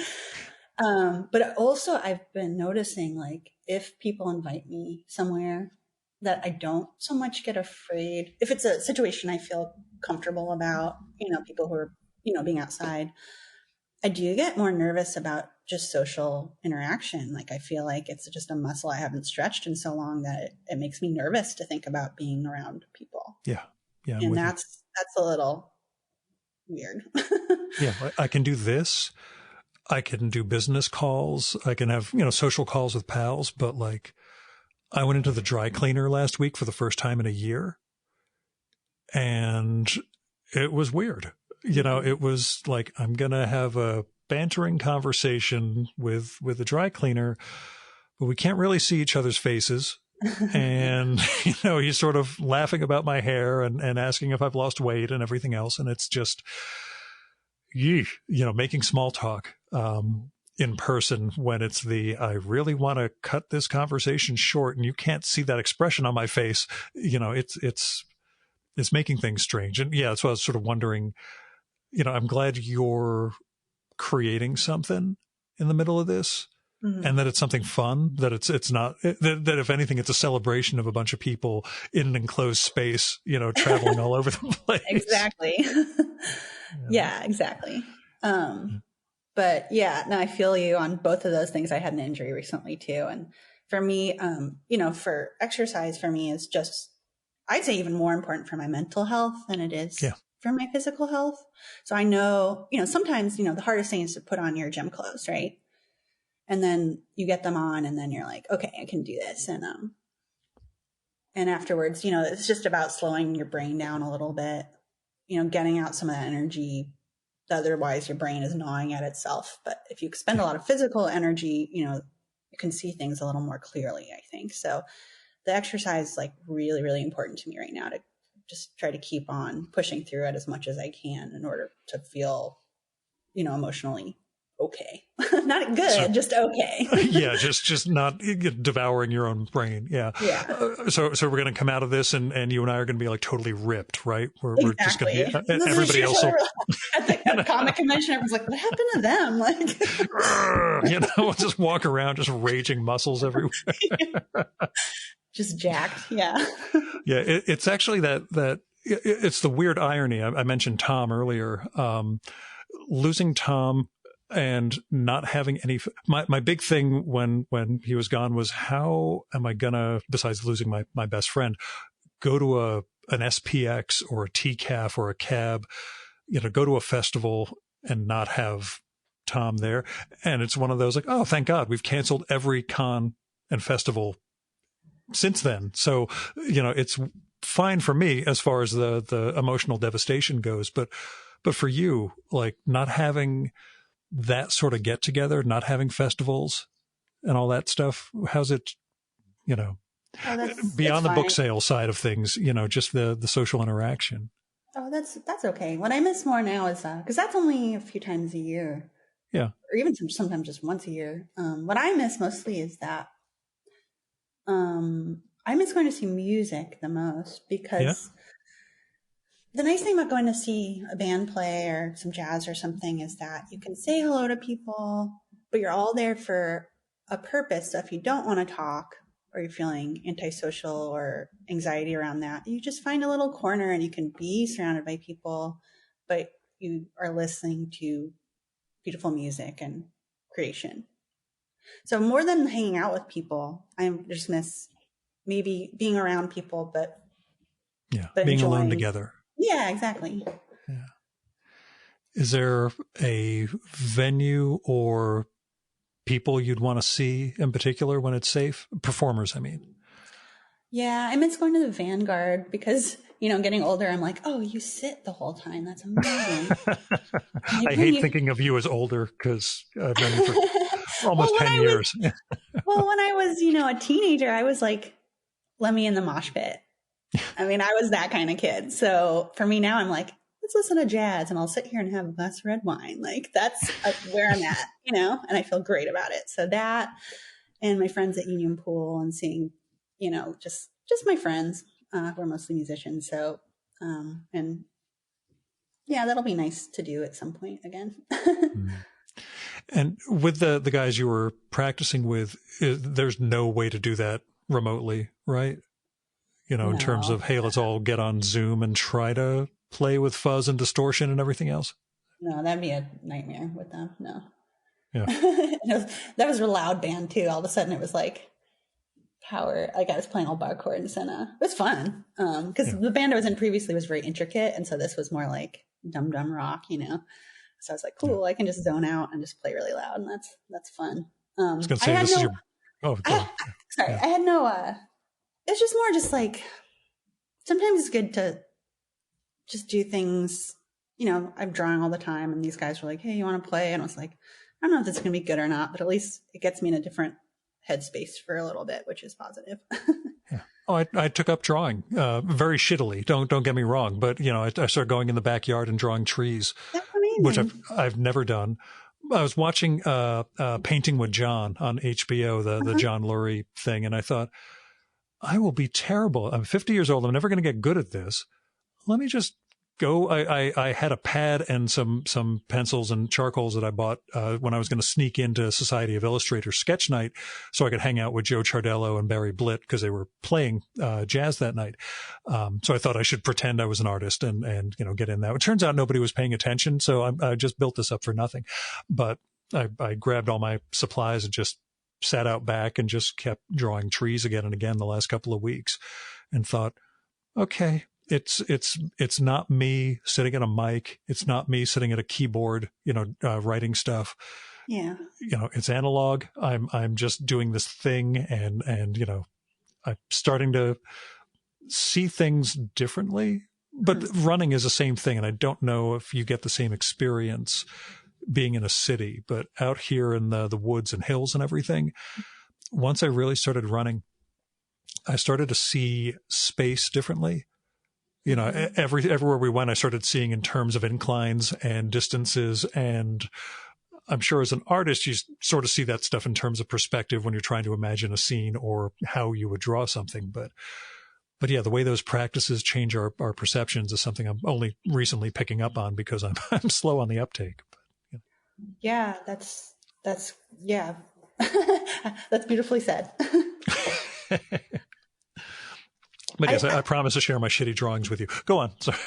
But also I've been noticing like if people invite me somewhere that I don't so much get afraid, if it's a situation I feel comfortable about, people who are, being outside, I do get more nervous about just social interaction. Like I feel like it's just a muscle I haven't stretched in so long that it makes me nervous to think about being around people. Yeah. Yeah. And that's a little weird. Yeah. I can do this. I can do business calls. I can have, social calls with pals, but like I went into the dry cleaner last week for the first time in a year, and it was weird. It was like, I'm going to have a bantering conversation with the dry cleaner, but we can't really see each other's faces. And, he's sort of laughing about my hair and asking if I've lost weight and everything else. And it's just, making small talk, in person when it's I really want to cut this conversation short and you can't see that expression on my face. It's making things strange. And yeah, that's why I was sort of wondering, I'm glad you're creating something in the middle of this. And that it's something fun, that it's not, that if anything, it's a celebration of a bunch of people in an enclosed space, traveling all over the place. Exactly. Yeah, exactly. But But yeah, no, I feel you on both of those things. I had an injury recently too. And for me, for exercise for me is just, I'd say even more important for my mental health than it is for my physical health. So I know, sometimes, the hardest thing is to put on your gym clothes, right? And then you get them on and then you're like, okay, I can do this. And afterwards, it's just about slowing your brain down a little bit, getting out some of that energy. Otherwise, your brain is gnawing at itself. But if you expend a lot of physical energy, you can see things a little more clearly, I think. So the exercise is like really, really important to me right now to just try to keep on pushing through it as much as I can in order to feel, emotionally okay. Not good, just okay. Yeah, just not devouring your own brain. Yeah. So we're going to come out of this and you and I are going to be like totally ripped, right? We're just going to be, everybody else will. At the comic convention, everyone's like, what happened to them? Like, we'll just walk around just raging muscles everywhere. Just jacked. Yeah. Yeah. It's actually that it's the weird irony. I mentioned Tom earlier. Losing Tom and not having any, my big thing when he was gone was how am I gonna, besides losing my best friend, go to an SPX or a TCAF or a cab, go to a festival and not have Tom there. And it's one of those like, oh, thank God we've canceled every con and festival since then. So, it's fine for me as far as the emotional devastation goes, but for you, like not having that sort of get together, not having festivals and all that stuff, how's it, beyond the book sale side of things, just the social interaction? Oh, that's okay. What I miss more now is, cause that's only a few times a year. Yeah. Or even sometimes just once a year. What I miss mostly is that, I miss going to see music the most because the nice thing about going to see a band play or some jazz or something is that you can say hello to people, but you're all there for a purpose. So if you don't want to talk or you're feeling antisocial or anxiety around that, you just find a little corner and you can be surrounded by people, but you are listening to beautiful music and creation. So more than hanging out with people, I just miss maybe being around people, but being enjoying. Alone together. Yeah, exactly. Yeah. Is there a venue or people you'd want to see in particular when it's safe? Performers, I mean. Yeah, I miss going to the Vanguard because, getting older, I'm like, oh, you sit the whole time. That's amazing. I hate thinking of you as older because I've known you for almost 10 years. Well, when I was, a teenager, I was like, let me in the mosh pit. I mean, I was that kind of kid. So for me now, I'm like, let's listen to jazz and I'll sit here and have a glass of red wine. Like that's where I'm at, and I feel great about it. So that and my friends at Union Pool and seeing, just my friends who are mostly musicians. So, and yeah, that'll be nice to do at some point again. And with the guys you were practicing with, there's no way to do that remotely, right? In terms of, hey, let's all get on Zoom and try to play with fuzz and distortion and everything else. No, that'd be a nightmare with them. No. Yeah. That was a loud band too. All of a sudden it was like power. Like I was playing all bar chords and it was fun. Cause the band I was in previously was very intricate. And so this was more like dumb rock, So I was like, cool, I can just zone out and just play really loud. And that's fun. I was going to say, this is your, sorry. I had no, it's just more just like, sometimes it's good to just do things, I'm drawing all the time and these guys were like, hey, you want to play? And I was like, I don't know if this is going to be good or not, but at least it gets me in a different headspace for a little bit, which is positive. Yeah. Oh, I took up drawing, very shittily. Don't get me wrong. But, I started going in the backyard and drawing trees, that's amazing. Which I've never done. I was watching Painting with John on HBO, the John Lurie thing. And I thought, I will be terrible. I'm 50 years old. I'm never going to get good at this. Let me just go. I had a pad and some pencils and charcoals that I bought when I was going to sneak into Society of Illustrators sketch night so I could hang out with Joe Chardello and Barry Blitt because they were playing jazz that night. So I thought I should pretend I was an artist and get in that. It turns out nobody was paying attention. So I just built this up for nothing. But I grabbed all my supplies and just sat out back and just kept drawing trees again and again the last couple of weeks, and thought, okay, it's not me sitting at a mic. It's not me sitting at a keyboard, writing stuff. Yeah. It's analog. I'm just doing this thing, and I'm starting to see things differently. But running is the same thing, and I don't know if you get the same experience being in a city, but out here in the woods and hills and everything, once I really started running, I started to see space differently. Everywhere we went, I started seeing in terms of inclines and distances. And I'm sure as an artist, you sort of see that stuff in terms of perspective when you're trying to imagine a scene or how you would draw something. But yeah, the way those practices change our perceptions is something I'm only recently picking up on because I'm slow on the uptake. But, yeah, that's yeah, that's beautifully said. But yes, I promise to share my shitty drawings with you. Go on. Sorry.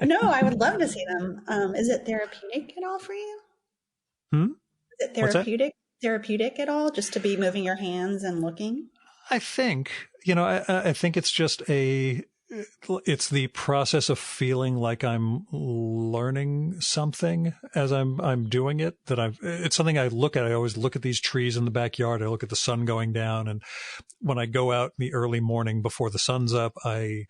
No, I would love to see them. Is it therapeutic at all for you? Is it therapeutic at all, just to be moving your hands and looking? I think, I think it's just it's the process of feeling like I'm learning something as I'm doing it, it's something I look at. I always look at these trees in the backyard. I look at the sun going down. And when I go out in the early morning before the sun's up, I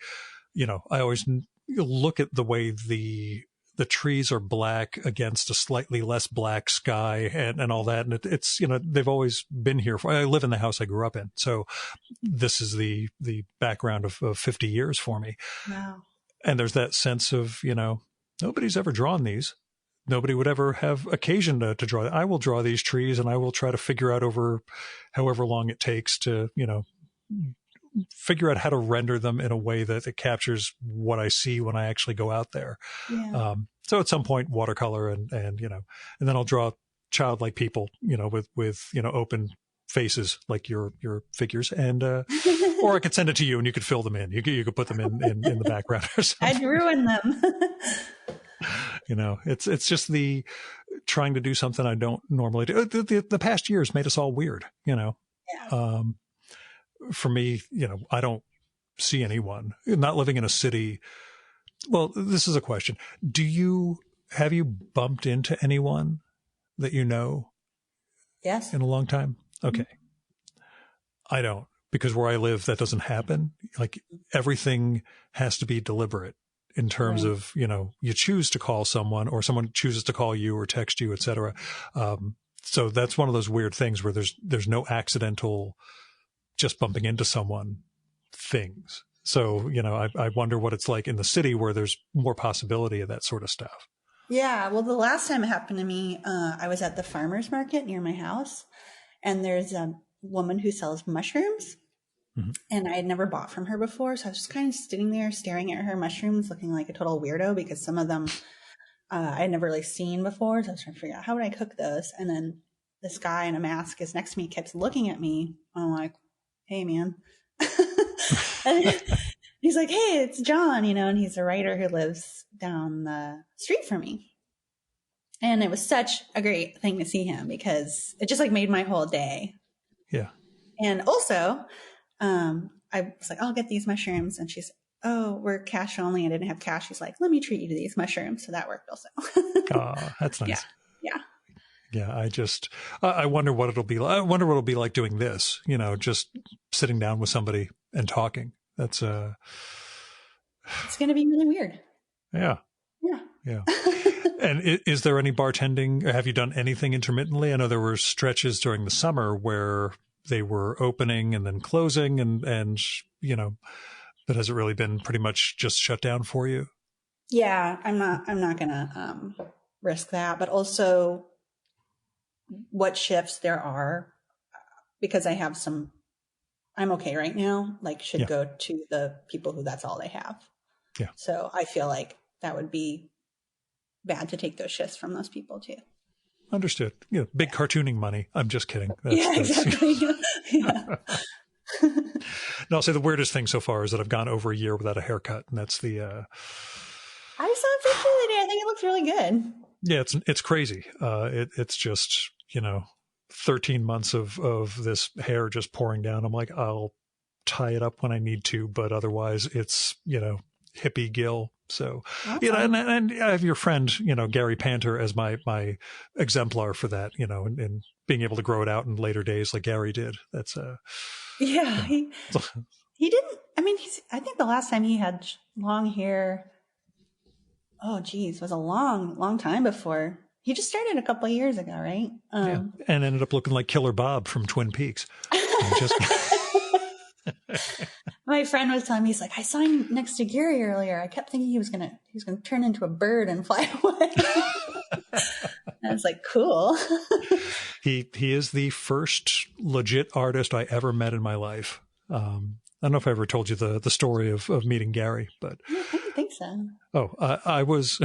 always look at the way the trees are black against a slightly less black sky and all that. And it's, they've always been here. I live in the house I grew up in. So this is the background of 50 years for me. Wow. And there's that sense of, nobody's ever drawn these. Nobody would ever have occasion to draw. I will draw these trees, and I will try to figure out over however long it takes to, figure out how to render them in a way that it captures what I see when I actually go out there. Yeah. So at some point, watercolor and then I'll draw childlike people, with open faces like your figures, and or I could send it to you and you could fill them in. You could put them in the background or something. I'd ruin them. It's just the trying to do something I don't normally do. The past years made us all weird, Yeah. For me, I don't see anyone. Not living in a city. Well, this is a question. Have you bumped into anyone that you know? Yes. In a long time? Okay. Mm-hmm. I don't, because where I live, that doesn't happen. Like everything has to be deliberate in terms of, you choose to call someone or someone chooses to call you or text you, et cetera. So that's one of those weird things where there's no accidental just bumping into someone things. So, I wonder what it's like in the city where there's more possibility of that sort of stuff. Yeah. Well, the last time it happened to me, I was at the farmer's market near my house, and there's a woman who sells mushrooms. Mm-hmm. And I had never bought from her before. So I was just kind of sitting there staring at her mushrooms, looking like a total weirdo because some of them I had never really seen before. So I was trying to figure out how would I cook those. And then this guy in a mask is next to me, kept looking at me. I'm like, hey, man. And he's like, hey, it's John, and he's a writer who lives down the street from me. And it was such a great thing to see him because it just made my whole day. Yeah. And also, I was like, I'll get these mushrooms. And she's, oh, we're cash only. I didn't have cash. She's like, let me treat you to these mushrooms. So that worked also. Oh, that's nice. Yeah. Yeah. I wonder what it'll be like. I wonder what it'll be like doing this, just sitting down with somebody and talking. That's it's going to be really weird. Yeah. Yeah. Yeah. And is there any bartending? Have you done anything intermittently? I know there were stretches during the summer where they were opening and then closing and but has it really been pretty much just shut down for you? Yeah, I'm not going to risk that, but also what shifts there are, because I have I'm okay right now, should go to the people who that's all they have. Yeah. So I feel like that would be bad to take those shifts from those people too. Understood. Big cartooning money. I'm just kidding. Exactly. Yeah. No, I'll say the weirdest thing so far is that I've gone over a year without a haircut, and that's the. I saw a picture the other day. I think it looks really good. Yeah, it's crazy. It's just 13 months of this hair just pouring down. I'm like, I'll tie it up when I need to, but otherwise it's, hippie Gil. So, Awesome. and I have your friend, Gary Panter as my exemplar for that, and being able to grow it out in later days like Gary did. That's Yeah, he didn't. I mean, I think the last time he had long hair, oh geez, was a long time before. He just started a couple of years ago, right? Yeah, and ended up looking like Killer Bob from Twin Peaks. My friend was telling me, he's like, I saw him next to Gary earlier. I kept thinking he was gonna turn into a bird and fly away. And I was like, cool. He is the first legit artist I ever met in my life. I don't know if I ever told you the story of meeting Gary, but I don't think so. Oh, I was,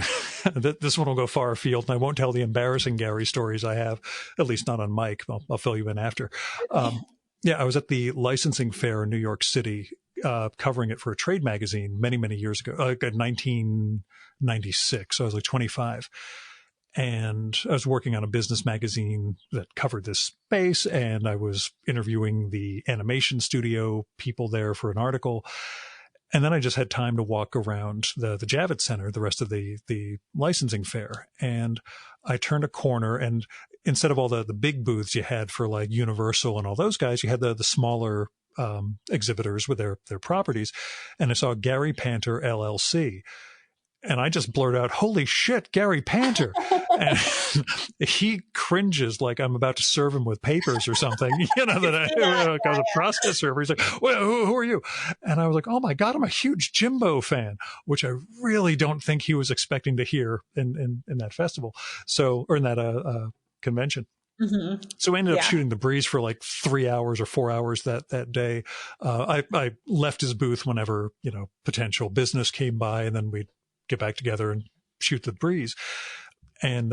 this one will go far afield, and I won't tell the embarrassing Gary stories I have, at least not on mic. I'll fill you in after. I was at the licensing fair in New York City, covering it for a trade magazine many, many years ago, like in 1996. So I was like 25. And I was working on a business magazine that covered this space, and I was interviewing the animation studio people there for an article. And then I just had time to walk around the Javits Center, the rest of the licensing fair. And I turned a corner, and instead of all the big booths you had for like Universal and all those guys, you had the smaller exhibitors with their properties. And I saw Gary Panter LLC. And I just blurted out, "Holy shit, Gary Panter." And he cringes like I'm about to serve him with papers or something, that I was a process server. He's like, "Well, who are you?" And I was like, "Oh my God, I'm a huge Jimbo fan," which I really don't think he was expecting to hear in that festival. So, or in that convention. Mm-hmm. So we ended up shooting the breeze for like 3 hours or 4 hours that day. I left his booth whenever, potential business came by, and then we'd get back together and shoot the breeze. And,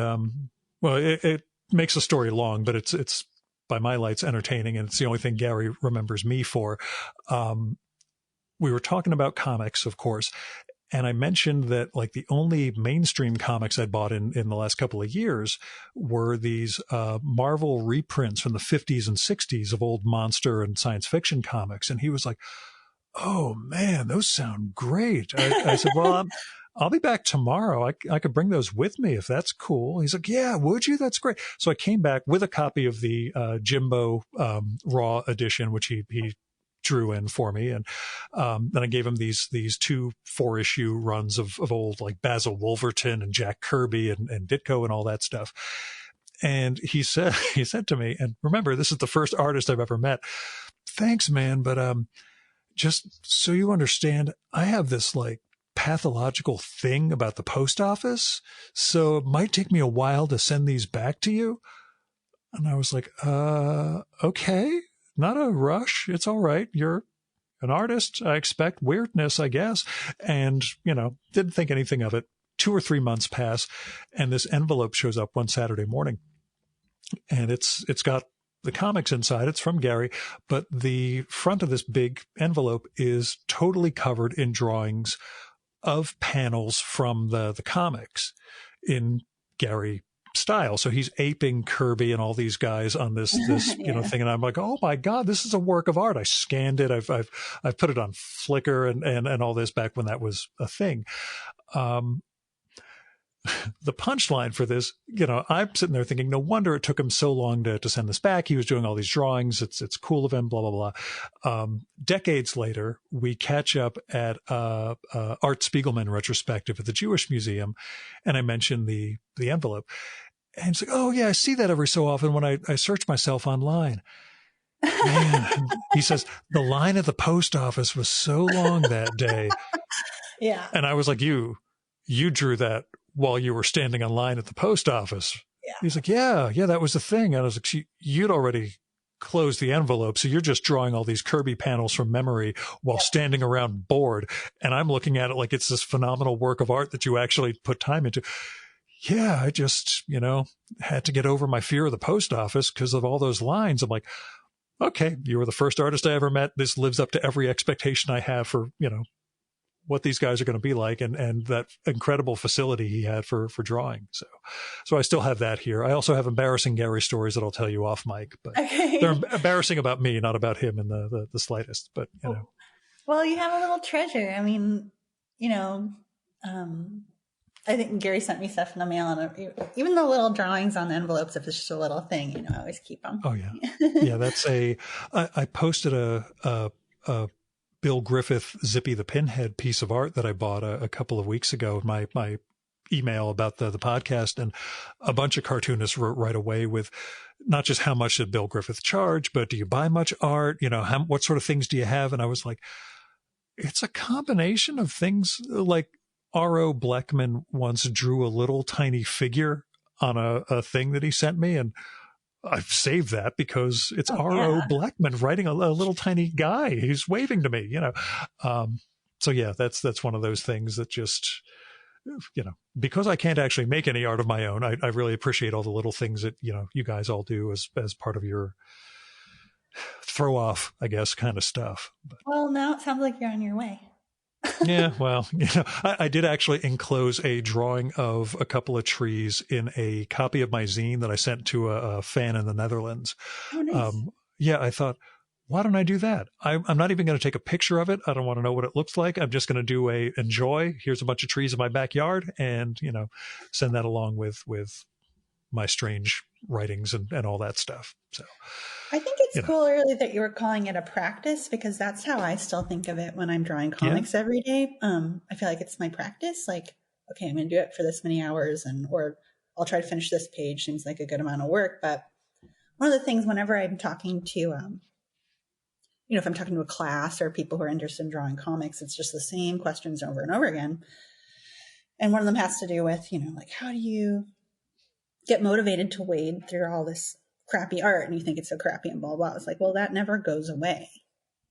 it makes the story long, but it's by my lights entertaining. And it's the only thing Gary remembers me for. We were talking about comics, of course. And I mentioned that like the only mainstream comics I'd bought in the last couple of years were these, Marvel reprints from the 50s and 60s of old monster and science fiction comics. And he was like, "Oh man, those sound great." I said, "Well, I'll be back tomorrow. I could bring those with me if that's cool." He's like, "Yeah, would you? That's great." So I came back with a copy of the Jimbo Raw edition, which he drew in for me. And then I gave him these 2 4-issue runs of old like Basil Wolverton and Jack Kirby and Ditko and all that stuff. And he said to me, and remember, this is the first artist I've ever met, "Thanks, man, but just so you understand, I have this like pathological thing about the post office, so it might take me a while to send these back to you." And I was like, okay, not a rush. It's all right. You're an artist. I expect weirdness, I guess. And, didn't think anything of it. 2 or 3 months pass, and this envelope shows up one Saturday morning, and it's got the comics inside. It's from Gary, but the front of this big envelope is totally covered in drawings of panels from the comics in Gary style. So he's aping Kirby and all these guys on this thing. And I'm like, "Oh my God, this is a work of art." I scanned it. I've put it on Flickr and all this back when that was a thing. The punchline for this, I'm sitting there thinking, no wonder it took him so long to send this back. He was doing all these drawings. It's cool of him, blah, blah, blah. Decades later, we catch up at Art Spiegelman retrospective at the Jewish Museum. And I mentioned the envelope. And he's like, "Oh yeah, I see that every so often when I search myself online." Man, he says, "The line at the post office was so long that day." Yeah. And I was like, you drew that while you were standing in line at the post office. Yeah. He's like, yeah, that was the thing. And I was like, you'd already closed the envelope, so you're just drawing all these Kirby panels from memory while standing around bored. And I'm looking at it like it's this phenomenal work of art that you actually put time into. Yeah, I just, had to get over my fear of the post office because of all those lines. I'm like, okay, you were the first artist I ever met. This lives up to every expectation I have for, what these guys are going to be like, and that incredible facility he had for drawing. So I still have that here. I also have embarrassing Gary stories that I'll tell you off mic, but they're embarrassing about me, not about him in the slightest. But well, you have a little treasure. I mean, I think Gary sent me stuff in the mail, and even the little drawings on the envelopes, if it's just a little thing, I always keep them. Oh yeah, yeah. That's I posted a Bill Griffith Zippy the Pinhead piece of art that I bought a couple of weeks ago. My email about the podcast, and a bunch of cartoonists wrote right away with not just how much did Bill Griffith charge, but do you buy much art? What sort of things do you have? And I was like, it's a combination of things. Like R.O. Bleckman once drew a little tiny figure on a thing that he sent me, and I've saved that because it's R.O. Bleckman writing a little tiny guy. He's waving to me, So yeah, that's one of those things that just, because I can't actually make any art of my own, I really appreciate all the little things that, you guys all do as part of your throw off, I guess, kind of stuff. But, well, now it sounds like you're on your way. yeah, well, I did actually enclose a drawing of a couple of trees in a copy of my zine that I sent to a fan in the Netherlands. Oh, nice. I thought, why don't I do that? I'm not even going to take a picture of it. I don't want to know what it looks like. I'm just going to do enjoy. Here's a bunch of trees in my backyard, and send that along with my strange writings and all that stuff. So I think it's cool early that you were calling it a practice, because that's how I still think of it when I'm drawing comics every day. I feel like it's my practice. Like, okay, I'm going to do it for this many hours, or I'll try to finish this page. Seems like a good amount of work. But one of the things whenever I'm talking to, if I'm talking to a class or people who are interested in drawing comics, it's just the same questions over and over again. And one of them has to do with, like, how do you get motivated to wade through all this crappy art, and you think it's so crappy and blah, blah. It's like, well, that never goes away,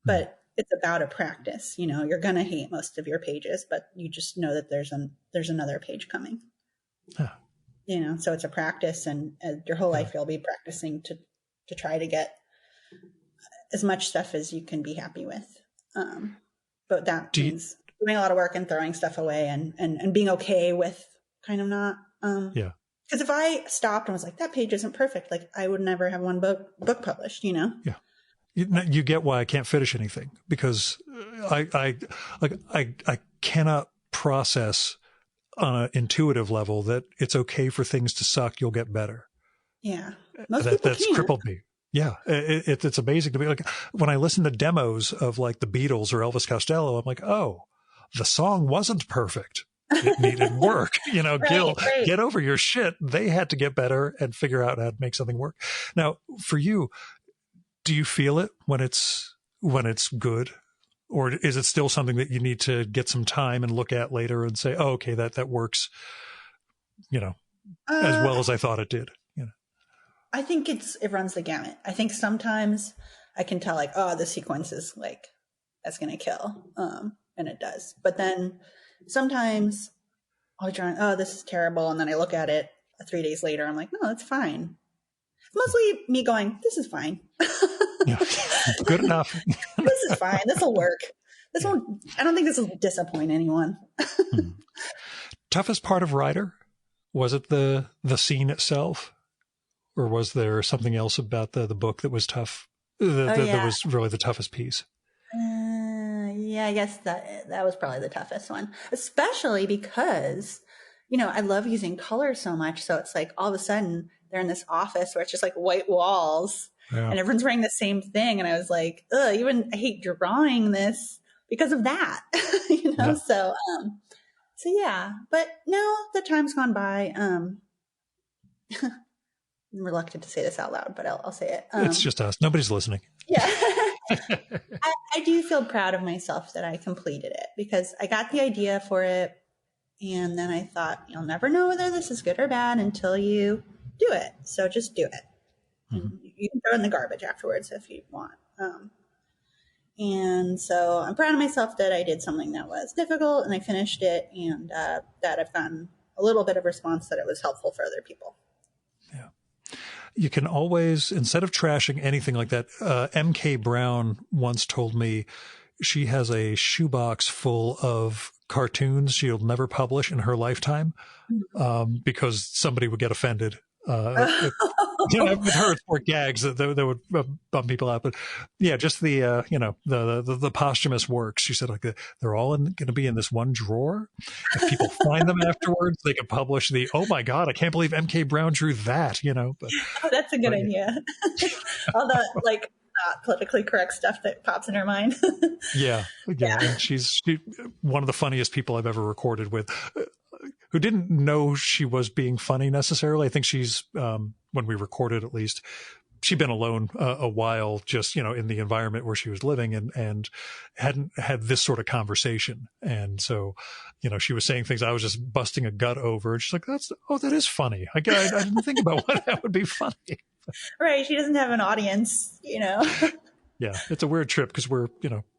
but it's about a practice. You're going to hate most of your pages, but you just know that there's another page coming, so it's a practice, and your whole life you'll be practicing to try to get as much stuff as you can be happy with. But that means doing a lot of work and throwing stuff away and being okay with kind of not, because if I stopped and was like, that page isn't perfect, like I would never have one book published, Yeah. You get why I can't finish anything, because I cannot process on an intuitive level that it's okay for things to suck. You'll get better. Yeah. That's crippled me. Yeah. It's amazing to me. Like when I listen to demos of like the Beatles or Elvis Costello, I'm like, oh, the song wasn't perfect. It needed work, Gil, get over your shit. They had to get better and figure out how to make something work. Now, for you, do you feel it when it's good, or is it still something that you need to get some time and look at later and say, oh, okay, that works, as well as I thought it did? I think it runs the gamut. I think sometimes I can tell like, oh, the sequence is like, that's going to kill. And it does. But then sometimes I'll be trying, oh, this is terrible. And then I look at it 3 days later. I'm like, no, that's fine. Mostly me going, this is fine. Yeah. Good enough. This is fine. This will work. This won't, I don't think this will disappoint anyone. Toughest part of Rider? Was it the scene itself? Or was there something else about the book that was tough? That was really the toughest piece? Yeah, I guess that was probably the toughest one, especially because, I love using color so much. So it's like all of a sudden they're in this office where it's just like white walls and everyone's wearing the same thing. And I was like, ugh, I hate drawing this because of that, Yeah. So yeah, but now the time's gone by. I'm reluctant to say this out loud, but I'll say it. It's just us. Nobody's listening. Yeah. I do feel proud of myself that I completed it, because I got the idea for it. And then I thought, you'll never know whether this is good or bad until you do it. So just do it. Mm-hmm. You can throw it in the garbage afterwards if you want. And so I'm proud of myself that I did something that was difficult and I finished it, and that I've gotten a little bit of response that it was helpful for other people. Yeah. You can always, instead of trashing anything like that, MK Brown once told me she has a shoebox full of cartoons she'll never publish in her lifetime, because somebody would get offended. With her, it's more gags that would bum people out. But yeah, just the the posthumous works. She said like they're all going to be in this one drawer. If people find them afterwards, they can publish the, oh my God, I can't believe MK Brown drew that. But that's a good idea. All the like not politically correct stuff that pops in her mind. Yeah. And she's one of the funniest people I've ever recorded with. Who didn't know she was being funny necessarily. I think she's, when we recorded at least, she'd been alone a while, just, in the environment where she was living, and hadn't had this sort of conversation. And so, she was saying things I was just busting a gut over. And she's like, that is funny. I didn't think about why that would be funny. Right. She doesn't have an audience, Yeah. It's a weird trip because we're,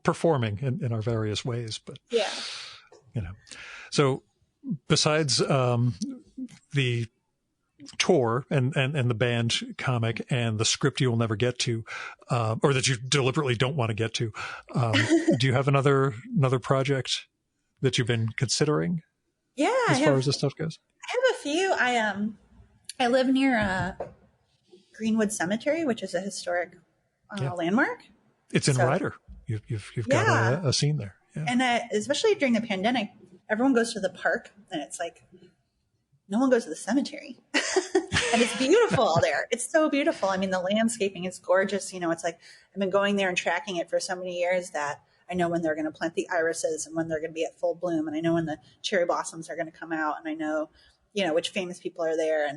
performing in our various ways, but yeah. So, besides the tour and the band comic and the script you will never get to, or that you deliberately don't want to get to, do you have another project that you've been considering? Yeah, as far as this stuff goes. I have a few. I live near Greenwood Cemetery, which is a historic landmark. It's in Ryder. You've got a scene there, and especially during the pandemic. Everyone goes to the park, and it's like no one goes to the cemetery. And it's beautiful there. It's so beautiful. I mean, the landscaping is gorgeous. It's like I've been going there and tracking it for so many years that I know when they're going to plant the irises and when they're going to be at full bloom. And I know when the cherry blossoms are going to come out. And I know, which famous people are there.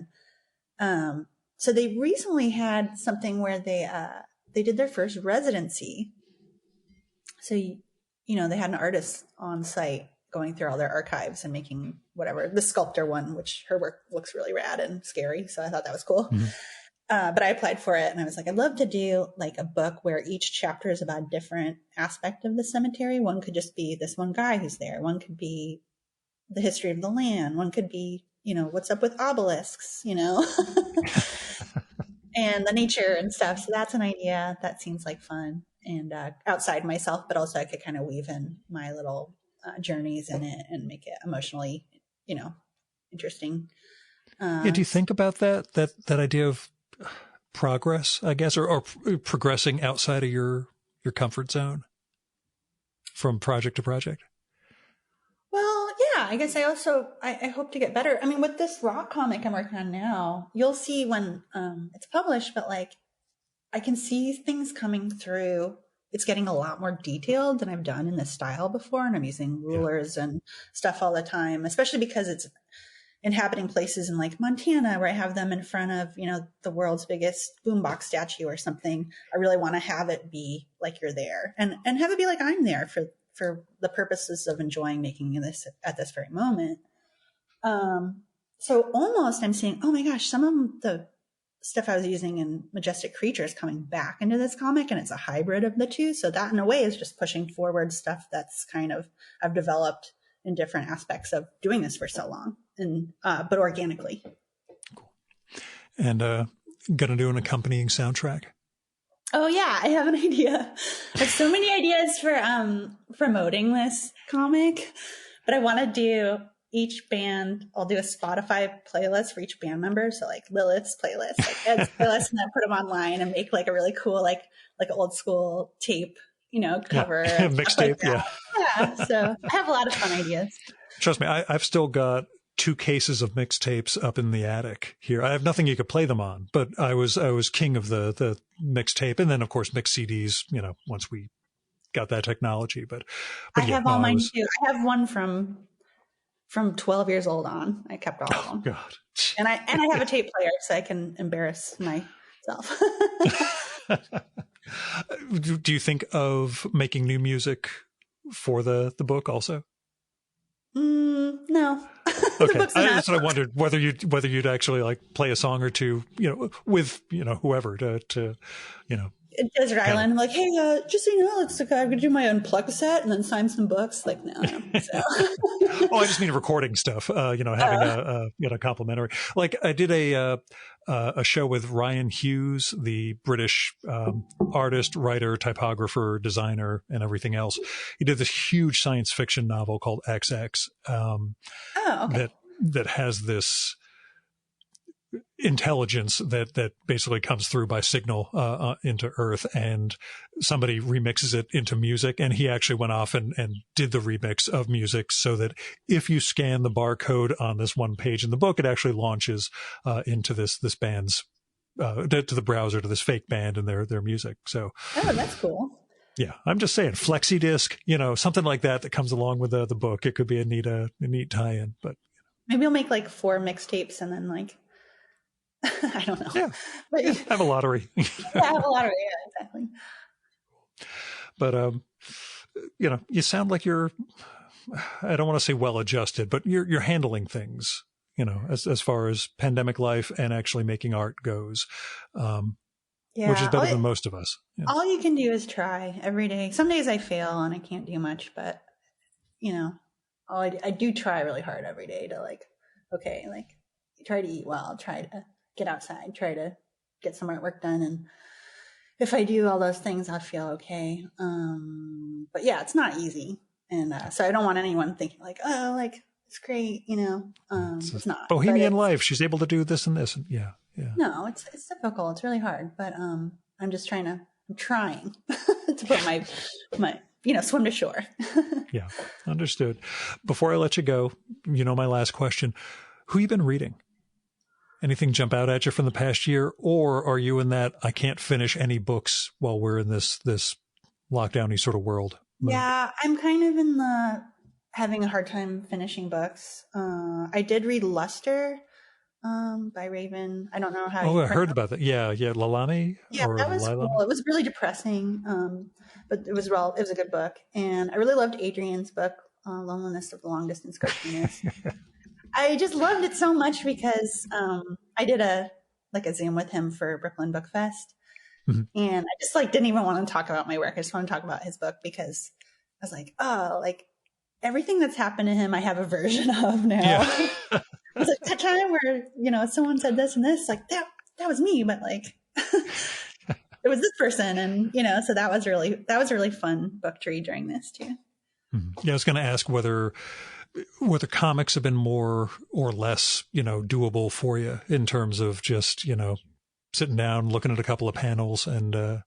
And so they recently had something where they did their first residency. So, they had an artist on site going through all their archives and making whatever, the sculptor one, which her work looks really rad and scary. So I thought that was cool. Mm-hmm. But I applied for it and I was like, I'd love to do like a book where each chapter is about a different aspect of the cemetery. One could just be this one guy who's there. One could be the history of the land. One could be, what's up with obelisks, and the nature and stuff. So that's an idea that seems like fun and outside myself, but also I could kind of weave in my little journeys in it and make it emotionally, interesting. Do you think about that idea of progress, I guess, or progressing outside of your comfort zone from project to project? Well, yeah, I guess I hope to get better. I mean, with this rock comic I'm working on now, you'll see when it's published, but like I can see things coming through. It's getting a lot more detailed than I've done in this style before. And I'm using rulers and stuff all the time, especially because it's inhabiting places in like Montana where I have them in front of, the world's biggest boombox statue or something. I really want to have it be like you're there and have it be like I'm there for the purposes of enjoying making this at this very moment. So almost I'm seeing, oh my gosh, some of the stuff I was using in Majestic Creatures coming back into this comic, and it's a hybrid of the two. So that in a way is just pushing forward stuff that's kind of I've developed in different aspects of doing this for so long, and but organically. Cool. And gonna do an accompanying soundtrack? Oh yeah, I have an idea. I have so many ideas for promoting this comic, but I want to do each band. I'll do a Spotify playlist for each band member. So like Lilith's playlist, like Ed's playlist, and then put them online and make like a really cool, like old school tape, cover. Yeah. Mixtape. Like yeah. So I have a lot of fun ideas. Trust me, I've still got 2 cases of mixtapes up in the attic here. I have nothing you could play them on, but I was king of the mixtape, and then of course mix CDs. Once we got that technology, but I have all mine too. I have one from 12 years old on. I kept all of them. Oh, God. And I have a tape player so I can embarrass myself. Do you think of making new music for the book also? No. Okay. That's what I wondered, whether you'd actually like play a song or two, with, whoever to Desert Island. I'm like, hey, just so you know, looks like I'm going to do my own plug set and then sign some books. Like, no. So. Oh, I just mean recording stuff, having a complimentary. Like I did a a show with Ryan Hughes, the British artist, writer, typographer, designer, and everything else. He did this huge science fiction novel called XX that has this intelligence that basically comes through by signal into Earth, and somebody remixes it into music, and he actually went off and did the remix of music so that if you scan the barcode on this one page in the book, it actually launches into this band's to the browser, to this fake band and their music. So that's cool. Yeah, I'm just saying, flexi disc, something like that comes along with the book. It could be a neat tie-in. But maybe you'll make like 4 mixtapes and then like I don't know. Yeah, but, have a lottery. Yeah, have a lottery. Yeah, exactly. But you sound like you're, I don't want to say well-adjusted, but you're handling things, as far as pandemic life and actually making art goes, which is better than most of us. Yeah. All you can do is try every day. Some days I fail and I can't do much, but I do try really hard every day to try to eat well, try to get outside, try to get some artwork done. And if I do all those things, I'll feel okay. But yeah, it's not easy. And so I don't want anyone thinking like, oh, like it's great, it's not. Bohemian life. She's able to do this and this. And yeah. No, it's difficult. It's really hard. But I'm trying to put my swim to shore. Yeah, understood. Before I let you go, my last question, who you been reading? Anything jump out at you from the past year? Or are you in that I can't finish any books while we're in this lockdown-y sort of world mode? Yeah, I'm kind of in the having a hard time finishing books. I did read Luster by Raven. I don't know how I heard about that. Yeah, Lalami? Yeah, that was cool. It was really depressing, but it was a good book. And I really loved Adrian's book, Loneliness of the Long-Distance Cartoonist. I just loved it so much because I did a Zoom with him for Brooklyn Book Fest. Mm-hmm. And I just didn't even want to talk about my work. I just want to talk about his book because I was like, oh, everything that's happened to him, I have a version of now. Yeah. I was like, that time where, someone said this and this, that was me, but it was this person. And, so that was a really fun book to read during this too. Mm-hmm. Yeah, I was going to ask whether comics have been more or less, doable for you in terms of just, sitting down, looking at a couple of panels and,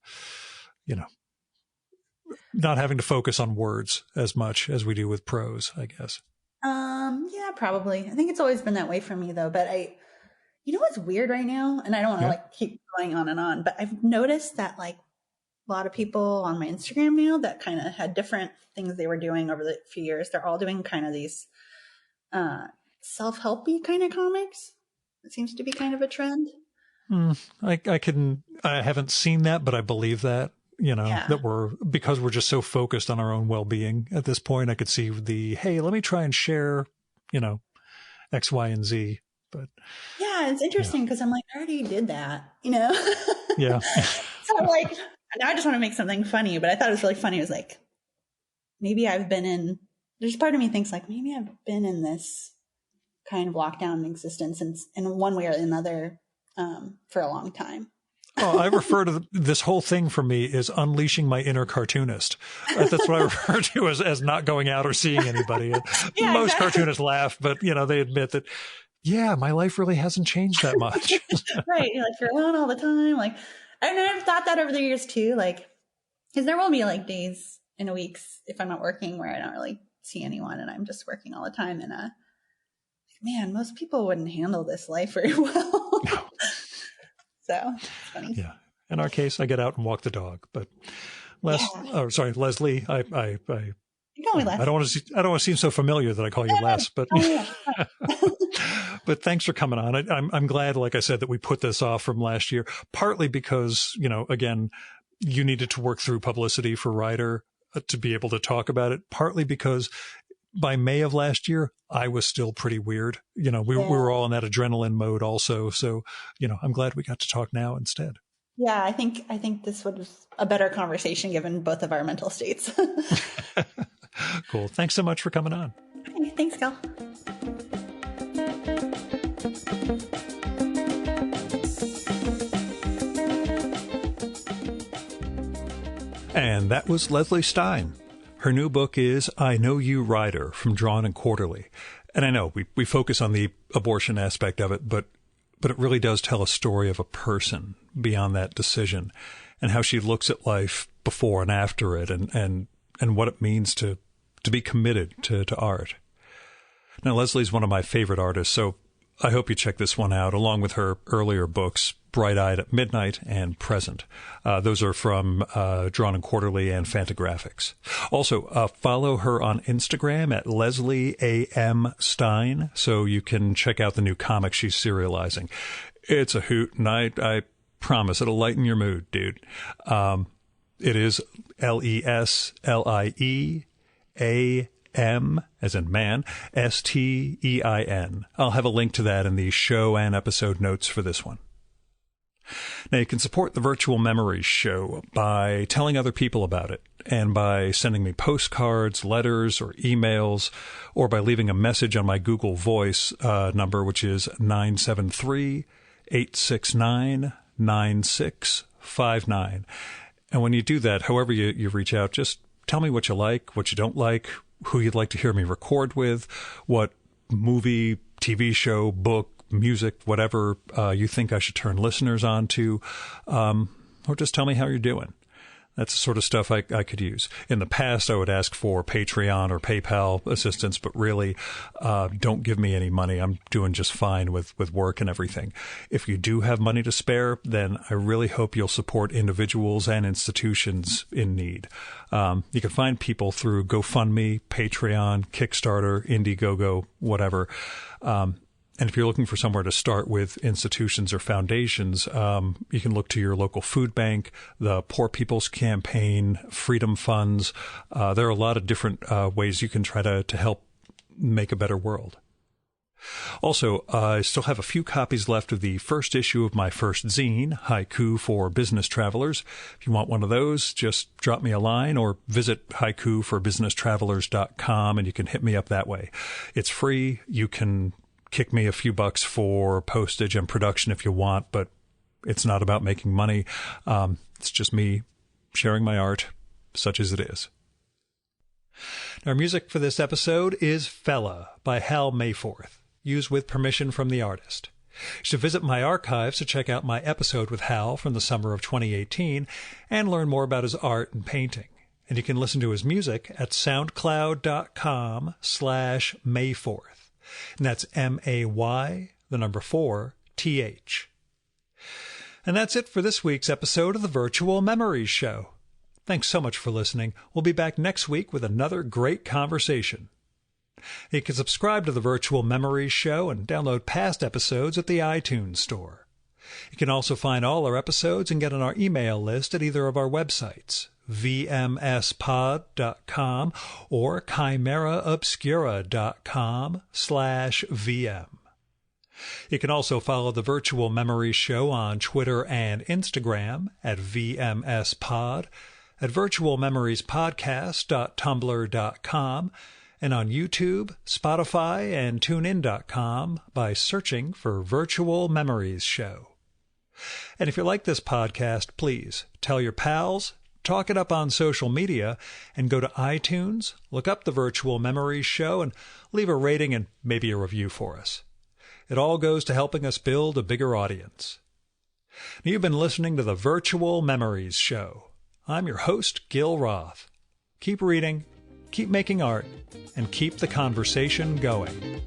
not having to focus on words as much as we do with prose, I guess. Yeah, probably. I think it's always been that way for me though. But what's weird right now, and I don't want to keep going on and on, but I've noticed that a lot of people on my Instagram now that kind of had different things they were doing over the few years, they're all doing kind of these self-helpy kind of comics. It seems to be kind of a trend. I haven't seen that, but I believe that, that because we're just so focused on our own well-being at this point, I could see hey, let me try and share, X, Y, and Z. But yeah, it's interesting because I'm I already did that, Yeah. So I'm now I just want to make something funny, but I thought it was really funny. It was maybe there's part of me thinks maybe I've been in this kind of lockdown existence in one way or another for a long time. Oh, I refer to this whole thing for me is unleashing my inner cartoonist. That's what I refer to as not going out or seeing anybody. Yeah, most cartoonists laugh, but they admit that, yeah, my life really hasn't changed that much. Right. You're alone all the time. I've thought that over the years too, because there will be days and weeks if I'm not working where I don't really see anyone and I'm just working all the time. And man, most people wouldn't handle this life very well. No. So it's funny. Yeah. In our case, I get out and walk the dog. But Leslie, I you call me Les. I don't want to seem so familiar that I call you Les, but but thanks for coming on. I'm glad, like I said, that we put this off from last year, partly because, again, you needed to work through publicity for Ryder to be able to talk about it, partly because by May of last year, I was still pretty weird. We were all in that adrenaline mode also. So, I'm glad we got to talk now instead. Yeah, I think this was a better conversation given both of our mental states. Cool. Thanks so much for coming on. Okay, thanks, Gal. And that was Leslie Stein. Her new book is I Know You Rider from Drawn and Quarterly. And I know we focus on the abortion aspect of it, but it really does tell a story of a person beyond that decision and how she looks at life before and after it and what it means to be committed to art. Now, Leslie's one of my favorite artists, so I hope you check this one out, along with her earlier books, Bright-Eyed at Midnight and Present. Those are from Drawn and Quarterly and Fantagraphics. Also, follow her on Instagram at Leslie A.M. Stein, so you can check out the new comic she's serializing. It's a hoot, and I promise it'll lighten your mood, dude. It is LESLIEAM, as in man, STEIN. I'll have a link to that in the show and episode notes for this one. Now, you can support the Virtual Memories Show by telling other people about it and by sending me postcards, letters, or emails, or by leaving a message on my Google Voice number, which is 973-869-9659. And when you do that, however you reach out, just tell me what you like, what you don't like, who you'd like to hear me record with, what movie, TV show, book, music, whatever you think I should turn listeners on to, or just tell me how you're doing. That's the sort of stuff I could use. In the past, I would ask for Patreon or PayPal assistance, but really, don't give me any money. I'm doing just fine with work and everything. If you do have money to spare, then I really hope you'll support individuals and institutions in need. You can find people through GoFundMe, Patreon, Kickstarter, Indiegogo, whatever. And if you're looking for somewhere to start with institutions or foundations, you can look to your local food bank, the Poor People's Campaign, Freedom Funds. There are a lot of different ways you can try to help make a better world. Also, I still have a few copies left of the first issue of my first zine, Haiku for Business Travelers. If you want one of those, just drop me a line or visit haikuforbusinesstravelers.com and you can hit me up that way. It's free. You can kick me a few bucks for postage and production if you want, but it's not about making money. It's just me sharing my art, such as it is. Our music for this episode is Fella by Hal Mayforth, used with permission from the artist. You should visit my archives to check out my episode with Hal from the summer of 2018 and learn more about his art and painting. And you can listen to his music at soundcloud.com/Mayforth. And that's MAY4TH. And that's it for this week's episode of the Virtual Memories Show. Thanks so much for listening. We'll be back next week with another great conversation. You can subscribe to the Virtual Memories Show and download past episodes at the iTunes Store. You can also find all our episodes and get on our email list at either of our websites, vmspod.com or chimeraobscura.com/VM. You can also follow the Virtual Memories Show on Twitter and Instagram at vmspod, at virtualmemoriespodcast.tumblr.com, and on YouTube, Spotify, and TuneIn.com by searching for Virtual Memories Show. And if you like this podcast, please tell your pals, talk it up on social media, and go to iTunes, look up the Virtual Memories Show, and leave a rating and maybe a review for us. It all goes to helping us build a bigger audience. You've been listening to the Virtual Memories Show. I'm your host, Gil Roth. Keep reading, keep making art, and keep the conversation going.